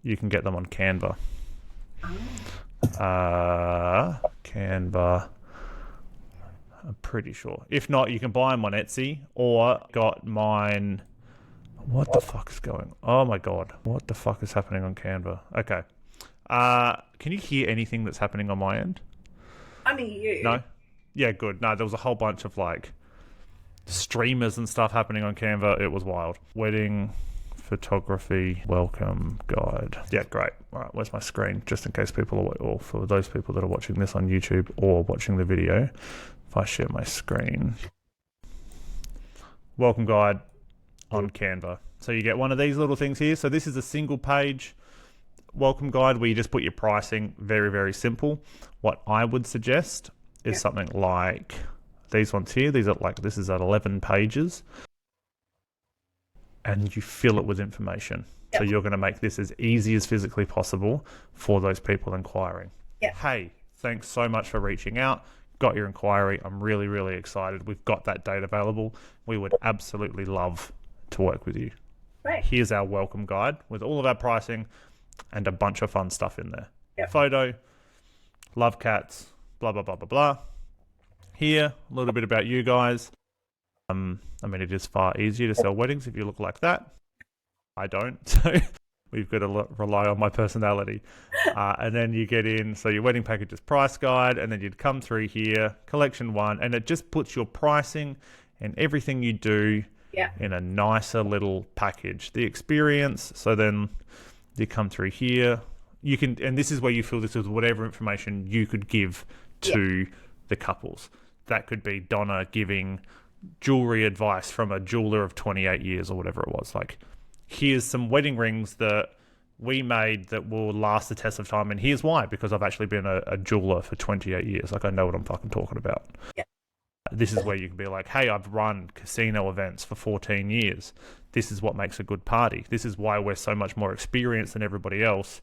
you can get them on Canva. Canva. I'm pretty sure. If not, you can buy them on Etsy, or got mine. What the fuck is going? Oh my god, what the fuck is happening on Canva? Okay. Can you hear anything that's happening on my end? I mean, you. No. Yeah, good. No, there was a whole bunch of like streamers and stuff happening on Canva. It was wild. Wedding photography welcome guide. Yeah, great. All right, where's my screen? Just in case people are, or for those people that are watching this on YouTube or watching the video, if I share my screen. Welcome guide on Canva. So you get one of these little things here. So this is a single page welcome guide where you just put your pricing. Very, very simple. What I would suggest is something like these ones here. These are like, this is at 11 pages. And you fill it with information. Yep. So you're going to make this as easy as physically possible for those people inquiring. Yep. Hey, thanks so much for reaching out. Got your inquiry. I'm really, really excited. We've got that date available. We would absolutely love to work with you. Right. Here's our welcome guide with all of our pricing and a bunch of fun stuff in there. Yep. Photo, LoveCats, blah, blah, blah, blah, blah. Here, a little bit about you guys. I mean, it is far easier to sell weddings if you look like that. I don't, so we've got to rely on my personality. And then you get in, so your wedding packages price guide, and then you'd come through here, collection 1, and it just puts your pricing and everything you do in a nicer little package. The experience, so then you come through here. You can, and this is where you fill this with whatever information you could give to the couples. That could be Donna giving jewelry advice from a jeweler of 28 years or whatever it was. Like, here's some wedding rings that we made that will last the test of time, and here's why, because I've actually been a jeweler for 28 years. Like, I know what I'm fucking talking about. This is where you can be like, hey, I've run casino events for 14 years. This is what makes a good party. This is why we're so much more experienced than everybody else.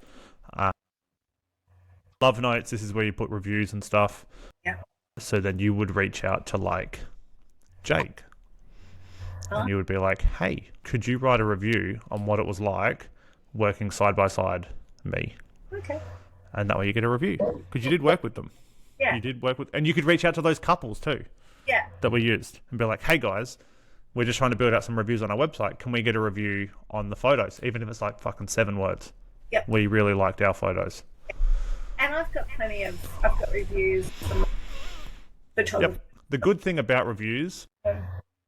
Love notes, this is where you put reviews and stuff. So then you would reach out to like Jake, and you would be like, hey, could you write a review on what it was like working side by side me? Okay. And that way you get a review, because you did work with them. You did work with, and you could reach out to those couples too that we used and be like, hey guys, we're just trying to build out some reviews on our website. Can we get a review on the photos, even if it's like fucking 7 words? We really liked our photos. And I've got reviews from photographers. The good thing about reviews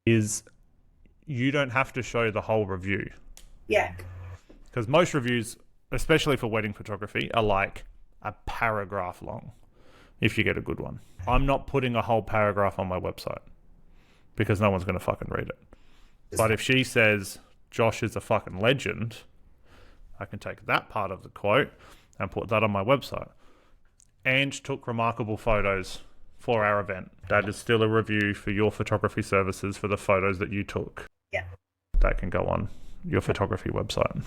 is you don't have to show the whole review. Because most reviews, especially for wedding photography, are like a paragraph long if you get a good one. I'm not putting a whole paragraph on my website because no one's going to fucking read it. But if she says, Josh is a fucking legend, I can take that part of the quote and put that on my website. Ange took remarkable photos for our event. That is still a review for your photography services for the photos that you took. That can go on your photography website.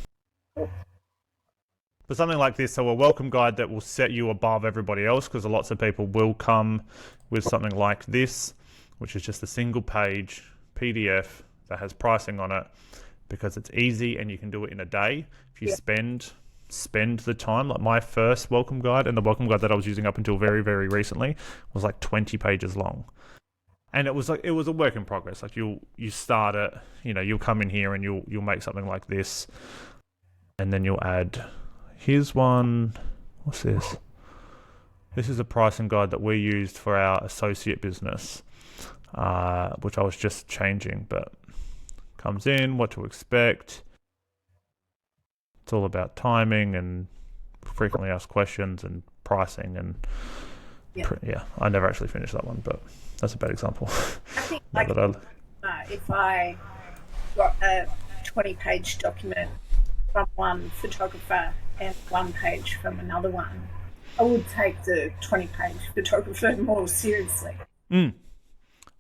But something like this, so a welcome guide that will set you above everybody else, because lots of people will come with something like this, which is just a single page PDF that has pricing on it, because it's easy and you can do it in a day. If you spend the time, like my first welcome guide and the welcome guide that I was using up until very, very recently was like 20 pages long. And it was a work in progress. Like you start it, you'll come in here and you'll make something like this, and then you'll add, here's one, what's this? This is a pricing guide that we used for our associate business, which I was just changing, but comes in, what to expect. It's all about timing and frequently asked questions and pricing and I never actually finished that one, but that's a bad example. I think if I got a 20-page document from one photographer and 1 page from another one, I would take the 20-page photographer more seriously.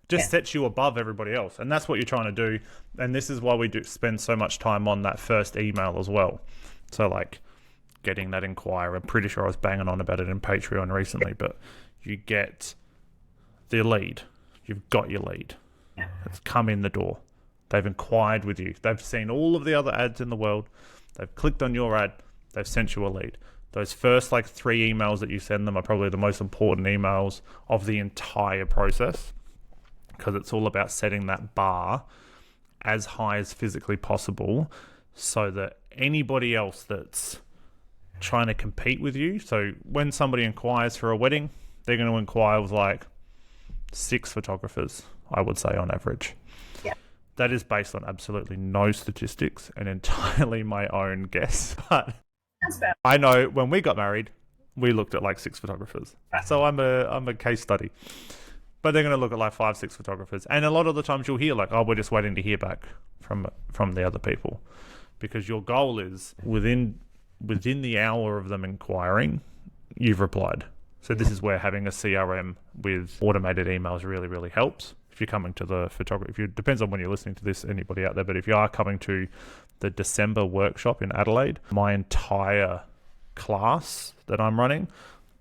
Just sets you above everybody else, and that's what you're trying to do. And this is why we do spend so much time on that first email as well. So like getting that inquiry, I'm pretty sure I was banging on about it in Patreon recently, but you get the lead. You've got your lead. It's come in the door. They've inquired with you. They've seen all of the other ads in the world. They've clicked on your ad. They've sent you a lead. Those first like 3 emails that you send them are probably the most important emails of the entire process, because it's all about setting that bar as high as physically possible so that anybody else that's trying to compete with you, so when somebody inquires for a wedding, they're going to inquire with like 6 photographers, I would say, on average. Yeah. That is based on absolutely no statistics and entirely my own guess. But That's bad. I know when we got married, we looked at like 6 photographers. So I'm a case study. But they're going to look at like 5, 6 photographers. And a lot of the times you'll hear like, oh, we're just waiting to hear back from the other people. Because your goal is within the hour of them inquiring, you've replied. So this is where having a CRM with automated emails really, really helps. If you're coming to the photography, depends on when you're listening to this, anybody out there, but if you are coming to the December workshop in Adelaide, my entire class that I'm running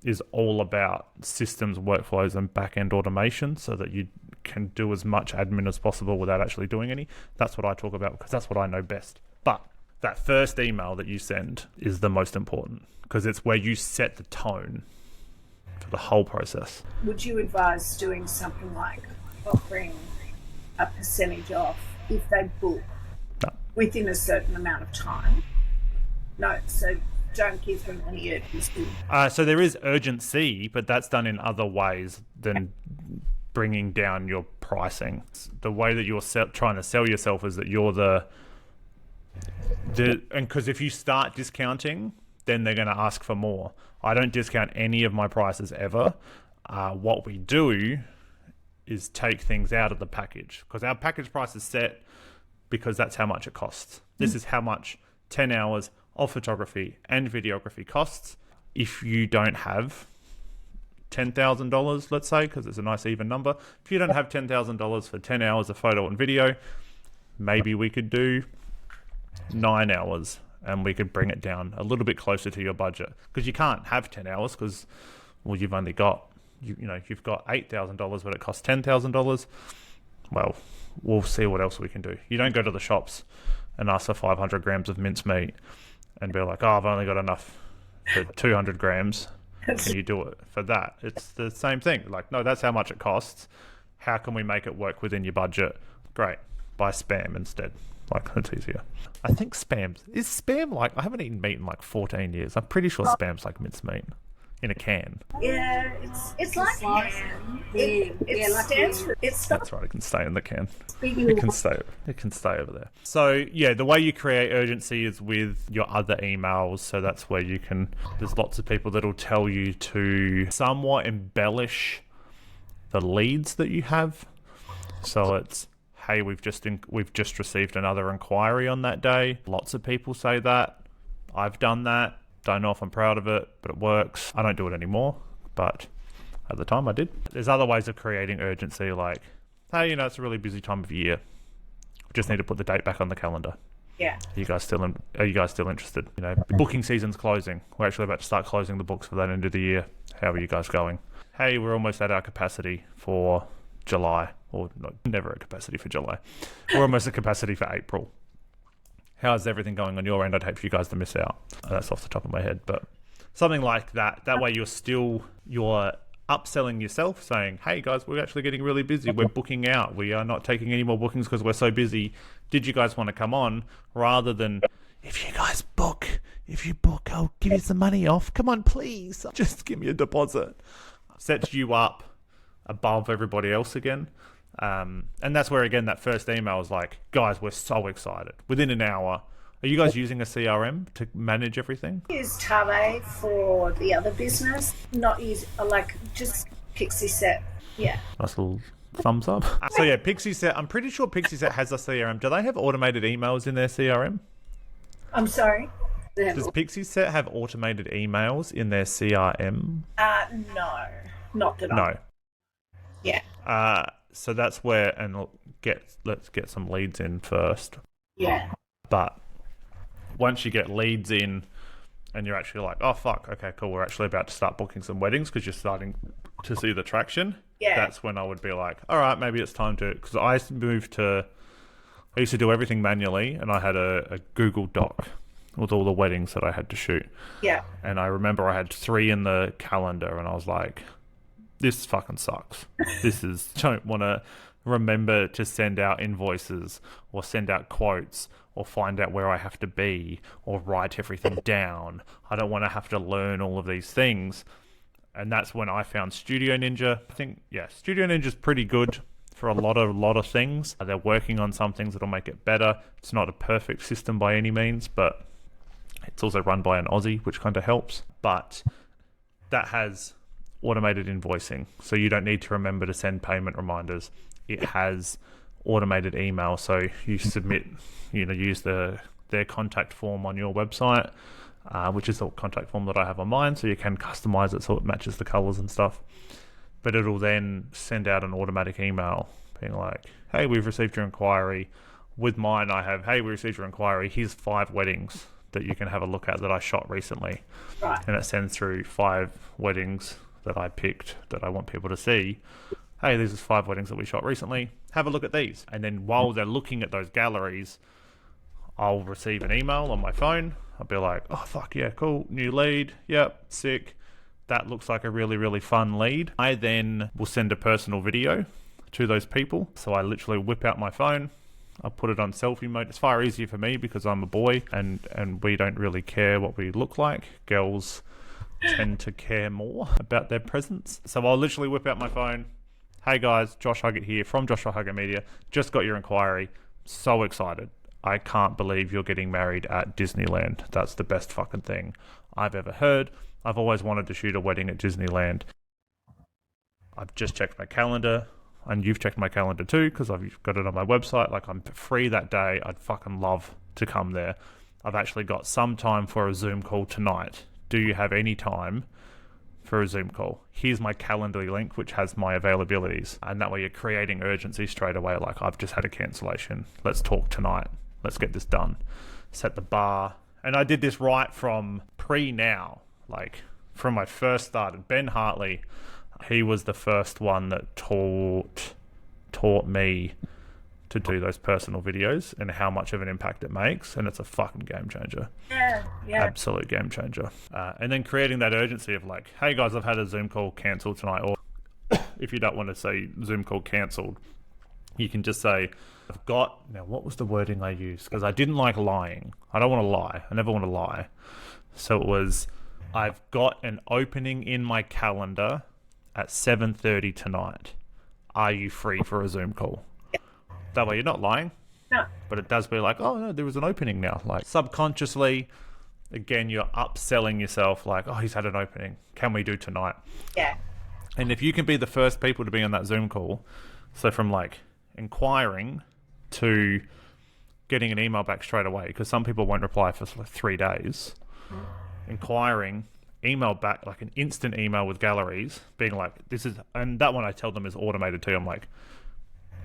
is all about systems, workflows, and back-end automation so that you can do as much admin as possible without actually doing any. That's what I talk about because that's what I know best. But that first email that you send is the most important because it's where you set the tone for the whole process. Would you advise doing something like offering a percentage off if they book within a certain amount of time? No, so don't give them any urgency. So there is urgency, but that's done in other ways than bringing down your pricing. The way that you're trying to sell yourself is that you're and because if you start discounting, then they're going to ask for more. I don't discount any of my prices ever. What we do is take things out of the package because our package price is set because that's how much it costs. This is how much 10 hours of photography and videography costs. If you don't have $10,000, let's say, because it's a nice even number, if you don't have $10,000 for 10 hours of photo and video, maybe we could do 9 hours and we could bring it down a little bit closer to your budget, because you can't have 10 hours because, well, you've only got, you've got $8,000 but it costs $10,000. Well, we'll see what else we can do. You don't go to the shops and ask for 500 grams of mincemeat and be like, oh, I've only got enough for 200 grams. Can you do it for that? It's the same thing. Like, no, that's how much it costs. How can we make it work within your budget? Great. Buy Spam instead. Like, it's easier. I think is Spam like, I haven't eaten meat in like 14 years. I'm pretty sure Spam's like mincemeat in a can. Yeah, it's like ham. It stands for. That's right. It can stay in the can. It can stay over there. So yeah, the way you create urgency is with your other emails. So that's where you can. There's lots of people that'll tell you to somewhat embellish the leads that you have. So it's, hey, we've just received another inquiry on that day. Lots of people say that. I've done that. Don't know if I'm proud of it, but it works. I don't do it anymore, but at the time I did. There's other ways of creating urgency, like, hey, it's a really busy time of year. We just need to put the date back on the calendar. Yeah. Are you guys still interested? Booking season's closing. We're actually about to start closing the books for that end of the year. How are you guys going? Hey, we're almost at our capacity for July, or no, never at capacity for July. We're almost at capacity for April. How's everything going on your end? I'd hate for you guys to miss out. That's off the top of my head, but something like that. That way you're upselling yourself, saying, hey guys, we're actually getting really busy. We're booking out. We are not taking any more bookings because we're so busy. Did you guys want to come on? Rather than, if you book, I'll give you some money off. Come on, please. Just give me a deposit. Sets you up above everybody else again. And that's where, again, that first email is like, guys, we're so excited. Within an hour, are you guys using a CRM to manage everything? I use Tave for the other business. Not use, just Pixie Set. Yeah. Nice little thumbs up. So yeah, Pixie Set. I'm pretty sure Pixie Set has a CRM. Do they have automated emails in their CRM? I'm sorry? Does Pixie Set have automated emails in their CRM? No. Not that No. Yeah. So that's where, and let's get some leads in first. Yeah. But once you get leads in and you're actually like, oh, fuck, okay, cool, we're actually about to start booking some weddings because you're starting to see the traction. Yeah. That's when I would be like, all right, maybe it's time to, because I used to do everything manually and I had a Google Doc with all the weddings that I had to shoot. Yeah. And I remember I had 3 in the calendar, and I was like, this fucking sucks. Don't want to remember to send out invoices or send out quotes or find out where I have to be or write everything down. I don't want to have to learn all of these things. And that's when I found Studio Ninja. I think, Studio Ninja's pretty good for a lot of things. They're working on some things that'll make it better. It's not a perfect system by any means, but it's also run by an Aussie, which kind of helps. But that has automated invoicing, so you don't need to remember to send payment reminders. It has automated email, so you submit, use their contact form on your website, which is the contact form that I have on mine, so you can customize it so it matches the colors and stuff. But it'll then send out an automatic email being like, hey, we've received your inquiry. With mine, I have, hey, we received your inquiry. Here's 5 weddings that you can have a look at that I shot recently. Right. And it sends through 5 weddings that I picked that I want people to see. Hey, these are 5 weddings that we shot recently. Have a look at these. And then while they're looking at those galleries, I'll receive an email on my phone. I'll be like, oh, fuck yeah, cool. New lead. Yep, sick. That looks like a really, really fun lead. I then will send a personal video to those people. So I literally whip out my phone. I put it on selfie mode. It's far easier for me because I'm a boy and we don't really care what we look like. Girls tend to care more about their presence. So I'll literally whip out my phone. Hey guys, Josh Huggett here from Josh Huggett Media. Just got your inquiry. So excited. I can't believe you're getting married at Disneyland. That's the best fucking thing I've ever heard. I've always wanted to shoot a wedding at Disneyland. I've just checked my calendar, and you've checked my calendar too, because I've got it on my website. Like, I'm free that day. I'd fucking love to come there. I've actually got some time for a Zoom call tonight. Do you have any time for a Zoom call? Here's my Calendly link, which has my availabilities. And that way you're creating urgency straight away. Like, I've just had a cancellation. Let's talk tonight. Let's get this done. Set the bar. And I did this right from pre-now. Like, from my first started. Ben Hartley, he was the first one that taught me to do those personal videos and how much of an impact it makes. And it's a fucking game changer. Yeah. Absolute game changer. And then creating that urgency of like, hey guys, I've had a Zoom call cancelled tonight. Or if you don't want to say Zoom call cancelled, you can just say, now what was the wording I used? Because I didn't like lying. I don't want to lie. I never want to lie. So it was, I've got an opening in my calendar at 7:30 tonight. Are you free for a Zoom call? That way you're not lying. No. But it does be like, oh no, there was an opening now. Like, subconsciously, again, you're upselling yourself like, oh, he's had an opening. Can we do tonight? Yeah. And if you can be the first people to be on that Zoom call, so from like inquiring to getting an email back straight away, because some people won't reply for like 3 days. Inquiring, email back, like an instant email with galleries being like, this is, and that one I tell them is automated too. I'm like,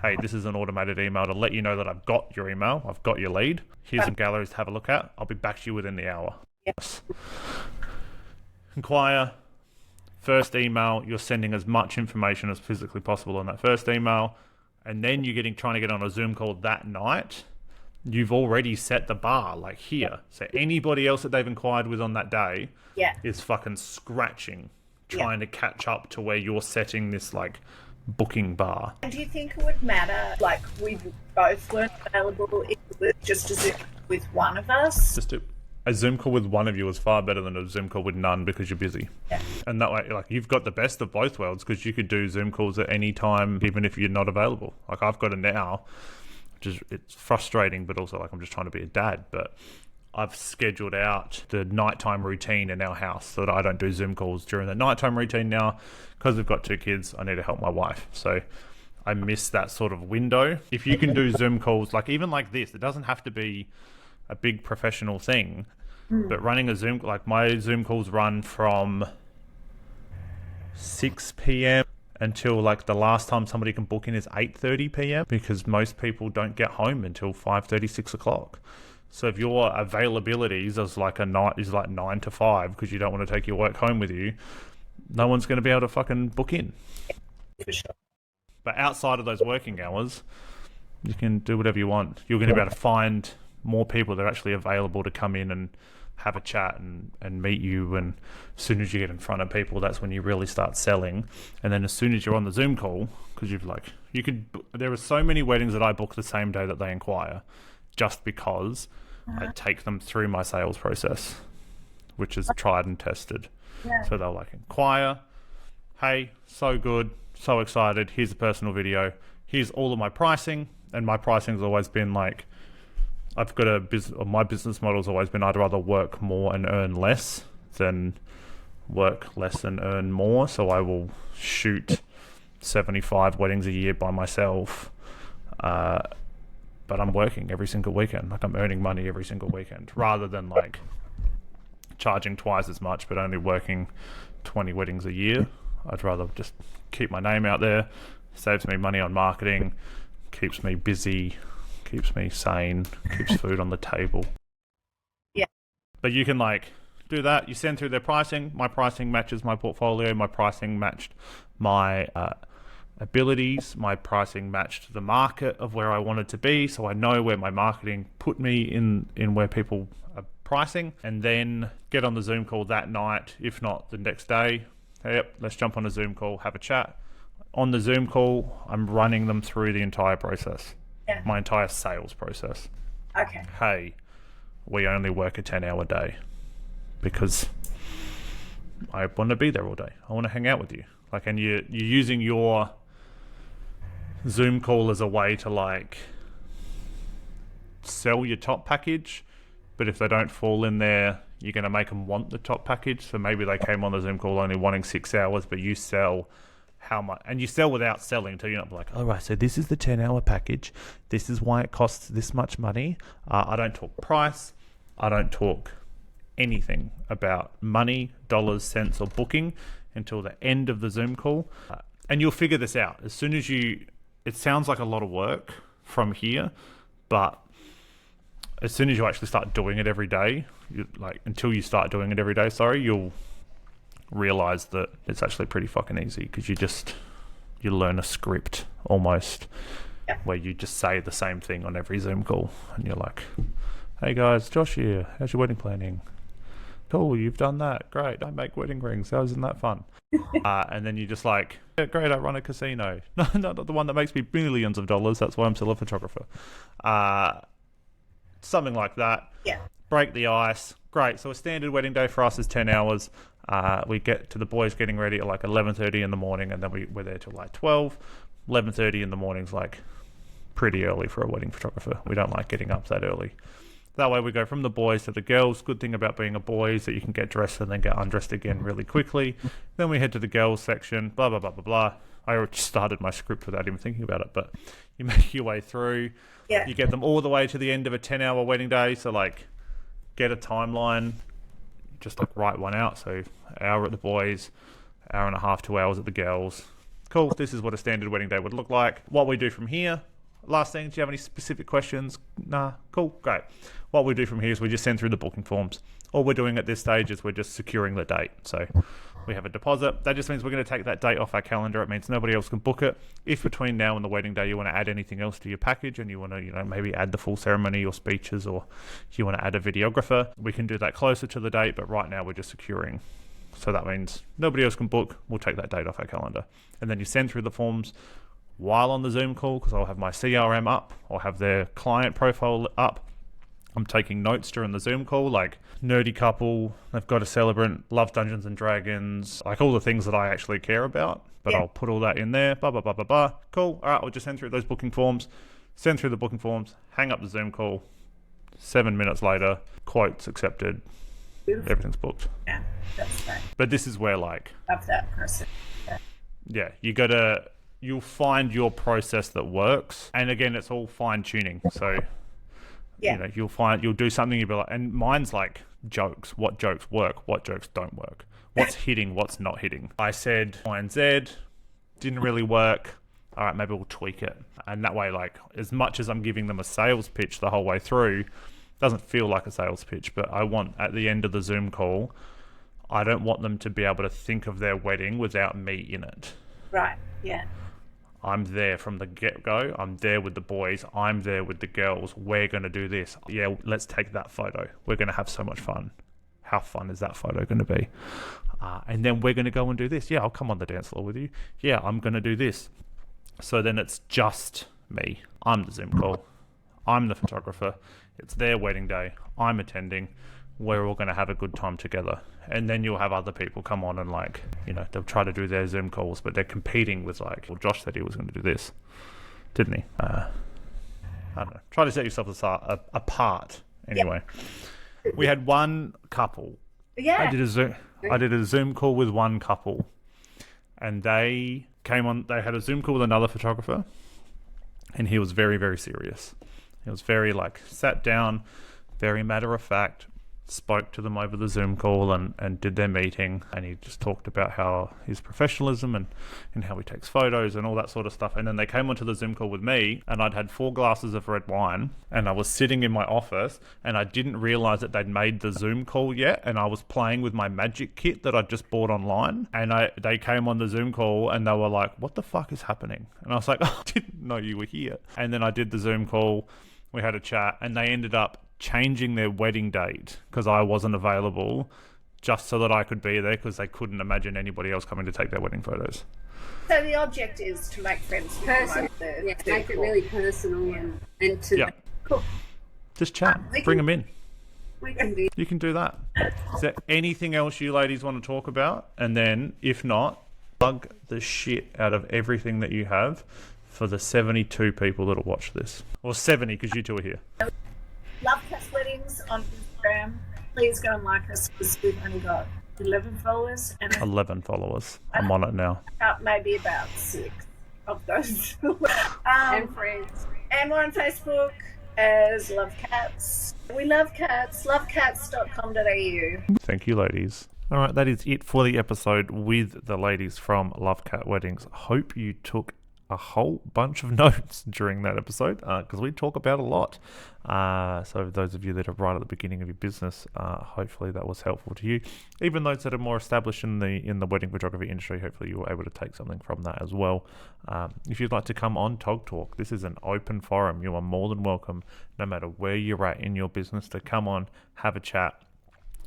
hey, this is an automated email to let you know that I've got your email, I've got your lead, here's some galleries to have a look at, I'll be back to you within the hour. Yes. Inquire, first email, you're sending as much information as physically possible on that first email, and then you're trying to get on a Zoom call that night. You've already set the bar, like here. So anybody else that they've inquired with on that day is fucking scratching, trying to catch up to where you're setting this like booking bar. And do you think it would matter, like, we both weren't available if it was just a Zoom with one of us? Just a Zoom call with one of you is far better than a Zoom call with none because you're busy. Yeah. And that way, like, you've got the best of both worlds because you could do Zoom calls at any time, even if you're not available. Like, I've got it now, which is, it's frustrating, but also like I'm just trying to be a dad. But I've scheduled out the nighttime routine in our house so that I don't do Zoom calls during the nighttime routine now because we've got 2 kids. I need to help my wife. So I miss that sort of window. If you can do Zoom calls, like even like this, it doesn't have to be a big professional thing, but running a Zoom, like my Zoom calls run from 6 p.m. until like the last time somebody can book in is 8:30 p.m. because most people don't get home until 5:30, 6 o'clock. So if your availabilities is like 9 to 5 because you don't want to take your work home with you, no one's going to be able to fucking book in. For sure. But outside of those working hours, you can do whatever you want. You're going to be able to find more people that are actually available to come in and have a chat and meet you. And as soon as you get in front of people, that's when you really start selling. And then as soon as you're on the Zoom call, because there are so many weddings that I book the same day that they inquire, just because I take them through my sales process, which is tried and tested. Yeah. So they'll like inquire, hey, so good, so excited, here's a personal video, here's all of my pricing. And my pricing's always been like, I've got my business model's always been I'd rather work more and earn less than work less and earn more. So I will shoot 75 weddings a year by myself, but I'm working every single weekend. Like I'm earning money every single weekend, rather than like charging twice as much but only working 20 weddings a year. I'd rather just keep my name out there. Saves me money on marketing, keeps me busy, keeps me sane, keeps food on the table. Yeah. But you can like do that. You send through their pricing. My pricing matches my portfolio. My pricing matched my abilities. My pricing matched the market of where I wanted to be. So I know where my marketing put me in where people are pricing. And then get on the Zoom call that night, if not the next day. Hey, yep, let's jump on a Zoom call, have a chat. On the Zoom call, I'm running them through the entire process. Yeah. My entire sales process. Okay. Hey, we only work a 10-hour day because I want to be there all day. I want to hang out with you. Like, and you're using your Zoom call as a way to like sell your top package, but if they don't fall in there, you're going to make them want the top package. So maybe they came on the Zoom call only wanting 6 hours, but you sell how much, and you sell without selling until you're not like, all right, so this is the 10-hour package. This is why it costs this much money. I don't talk price. I don't talk anything about money, dollars, cents, or booking until the end of the Zoom call. And you'll figure this out as soon as it sounds like a lot of work from here, but as soon as you actually start doing it every day, until you start doing it every day, you'll realize that it's actually pretty fucking easy, because you learn a script almost, where you just say the same thing on every Zoom call, and you're like, hey guys, Josh here, how's your wedding planning? Cool, you've done that, great, I make wedding rings, isn't that fun? And then you just like, yeah, great, I run a casino. No, not the one that makes me millions of dollars, that's why I'm still a photographer. Something like that. Yeah. Break the ice. Great. So a standard wedding day for us is 10 hours. We get to the boys getting ready at like 11:30 in the morning, and then we're there till like 12. 11:30 in the morning is like pretty early for a wedding photographer. We don't like getting up that early. That way we go from the boys to the girls. Good thing about being a boy is that you can get dressed and then get undressed again really quickly. Then we head to the girls section, blah, blah, blah, blah, blah. I already started my script without even thinking about it, but you make your way through. Yeah. You get them all the way to the end of a 10-hour wedding day. So like get a timeline, just like write one out. So hour at the boys, hour and a half, 2 hours at the girls. Cool. This is what a standard wedding day would look like. What we do from here. Last thing, do you have any specific questions? Nah. Cool. Great. What we do from here is we just send through the booking forms. All we're doing at this stage is we're just securing the date. So we have a deposit. That just means we're going to take that date off our calendar. It means nobody else can book it. If between now and the wedding day you want to add anything else to your package and you want to, maybe add the full ceremony or speeches, or you want to add a videographer, we can do that closer to the date. But right now we're just securing. So that means nobody else can book. We'll take that date off our calendar. And then you send through the forms while on the Zoom call, because I'll have my CRM up. I'll have their client profile up. I'm taking notes during the Zoom call, like nerdy couple, they've got a celebrant, love Dungeons and Dragons, like all the things that I actually care about. But I'll put all that in there, blah, blah, blah, blah, blah. Cool. All right, we'll just send through those booking forms, send through the booking forms, hang up the Zoom call. 7 minutes later, quotes accepted. Beautiful. Everything's booked. Yeah, that's right. But this is where like... Love that person. Yeah, you'll find your process that works. And again, it's all fine tuning. So... Yeah. You'll do something, you'll be like, and mine's like jokes. What jokes work? What jokes don't work? What's hitting? What's not hitting? I said Y and Z, didn't really work. All right, maybe we'll tweak it. And that way, like, as much as I'm giving them a sales pitch the whole way through, doesn't feel like a sales pitch, but I want at the end of the Zoom call, I don't want them to be able to think of their wedding without me in it. Right, yeah. I'm there from the get-go. I'm there with the boys. I'm there with the girls. We're going to do this. Yeah, let's take that photo. We're going to have so much fun. How fun is that photo going to be? And then we're going to go and do this. Yeah, I'll come on the dance floor with you. Yeah, I'm going to do this. So then it's just me. I'm the Zoom call. I'm the photographer. It's their wedding day. I'm attending. We're all going to have a good time together. And then you'll have other people come on and like, you know, they'll try to do their Zoom calls, but they're competing with like, well, Josh said he was going to do this, didn't he? I don't know. Try to set yourself apart. Anyway, we had one couple. Yeah. I did a Zoom call with one couple, and they came on. They had a Zoom call with another photographer, and he was very, very serious. He was very like sat down, very matter of fact, spoke to them over the Zoom call and did their meeting, and he just talked about how his professionalism and how he takes photos and all that sort of stuff. And then they came onto the Zoom call with me, and I'd had 4 glasses of red wine, and I was sitting in my office, and I didn't realize that they'd made the Zoom call yet, and I was playing with my magic kit that I'd just bought online, and they came on the Zoom call and they were like, what the fuck is happening? And I was like, oh, I didn't know you were here. And then I did the Zoom call, we had a chat, and they ended up changing their wedding date because I wasn't available, just so that I could be there, because they couldn't imagine anybody else coming to take their wedding photos. So the object is to make friends with Personal, make it really personal and to Cool. Just chat, bring them in. we can do. You can do that. Is there anything else you ladies want to talk about? And then, if not, plug the shit out of everything that you have for the 72 people that'll watch this. Or 70, because you two are here. LoveCats Weddings on Instagram. Please go and like us because we've only got 11 followers. And 11 followers. I'm on it now. Maybe about 6 of those. And friends. And we're on Facebook as LoveCats. We love cats. Lovecats.com.au. Thank you, ladies. All right, that is it for the episode with the ladies from LoveCat Weddings. Hope you took a whole bunch of notes during that episode, because we talk about a lot. So those of you that are right at the beginning of your business, hopefully that was helpful to you. Even those that are more established in the wedding photography industry, hopefully you were able to take something from that as well. If you'd like to come on Tog Talk, this is an open forum. You are more than welcome, no matter where you're at in your business, to come on, have a chat,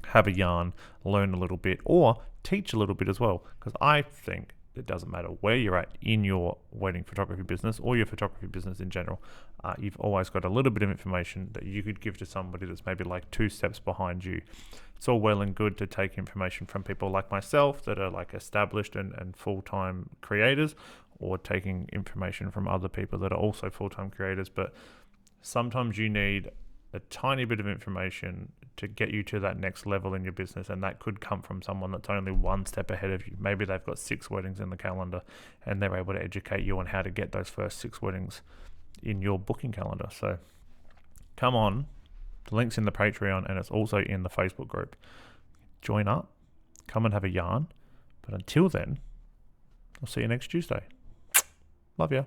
have a yarn, learn a little bit, or teach a little bit as well, because I think it doesn't matter where you're at in your wedding photography business or your photography business in general. You've always got a little bit of information that you could give to somebody that's maybe like 2 steps behind you. It's all well and good to take information from people like myself that are like established and full-time creators, or taking information from other people that are also full-time creators. But sometimes you need a tiny bit of information to get you to that next level in your business, and that could come from someone that's only 1 step ahead of you. Maybe they've got 6 weddings in the calendar and they're able to educate you on how to get those first 6 weddings in your booking calendar. So come on, the link's in the Patreon and it's also in the Facebook group. Join up, come and have a yarn. But until then, I'll see you next Tuesday. Love ya.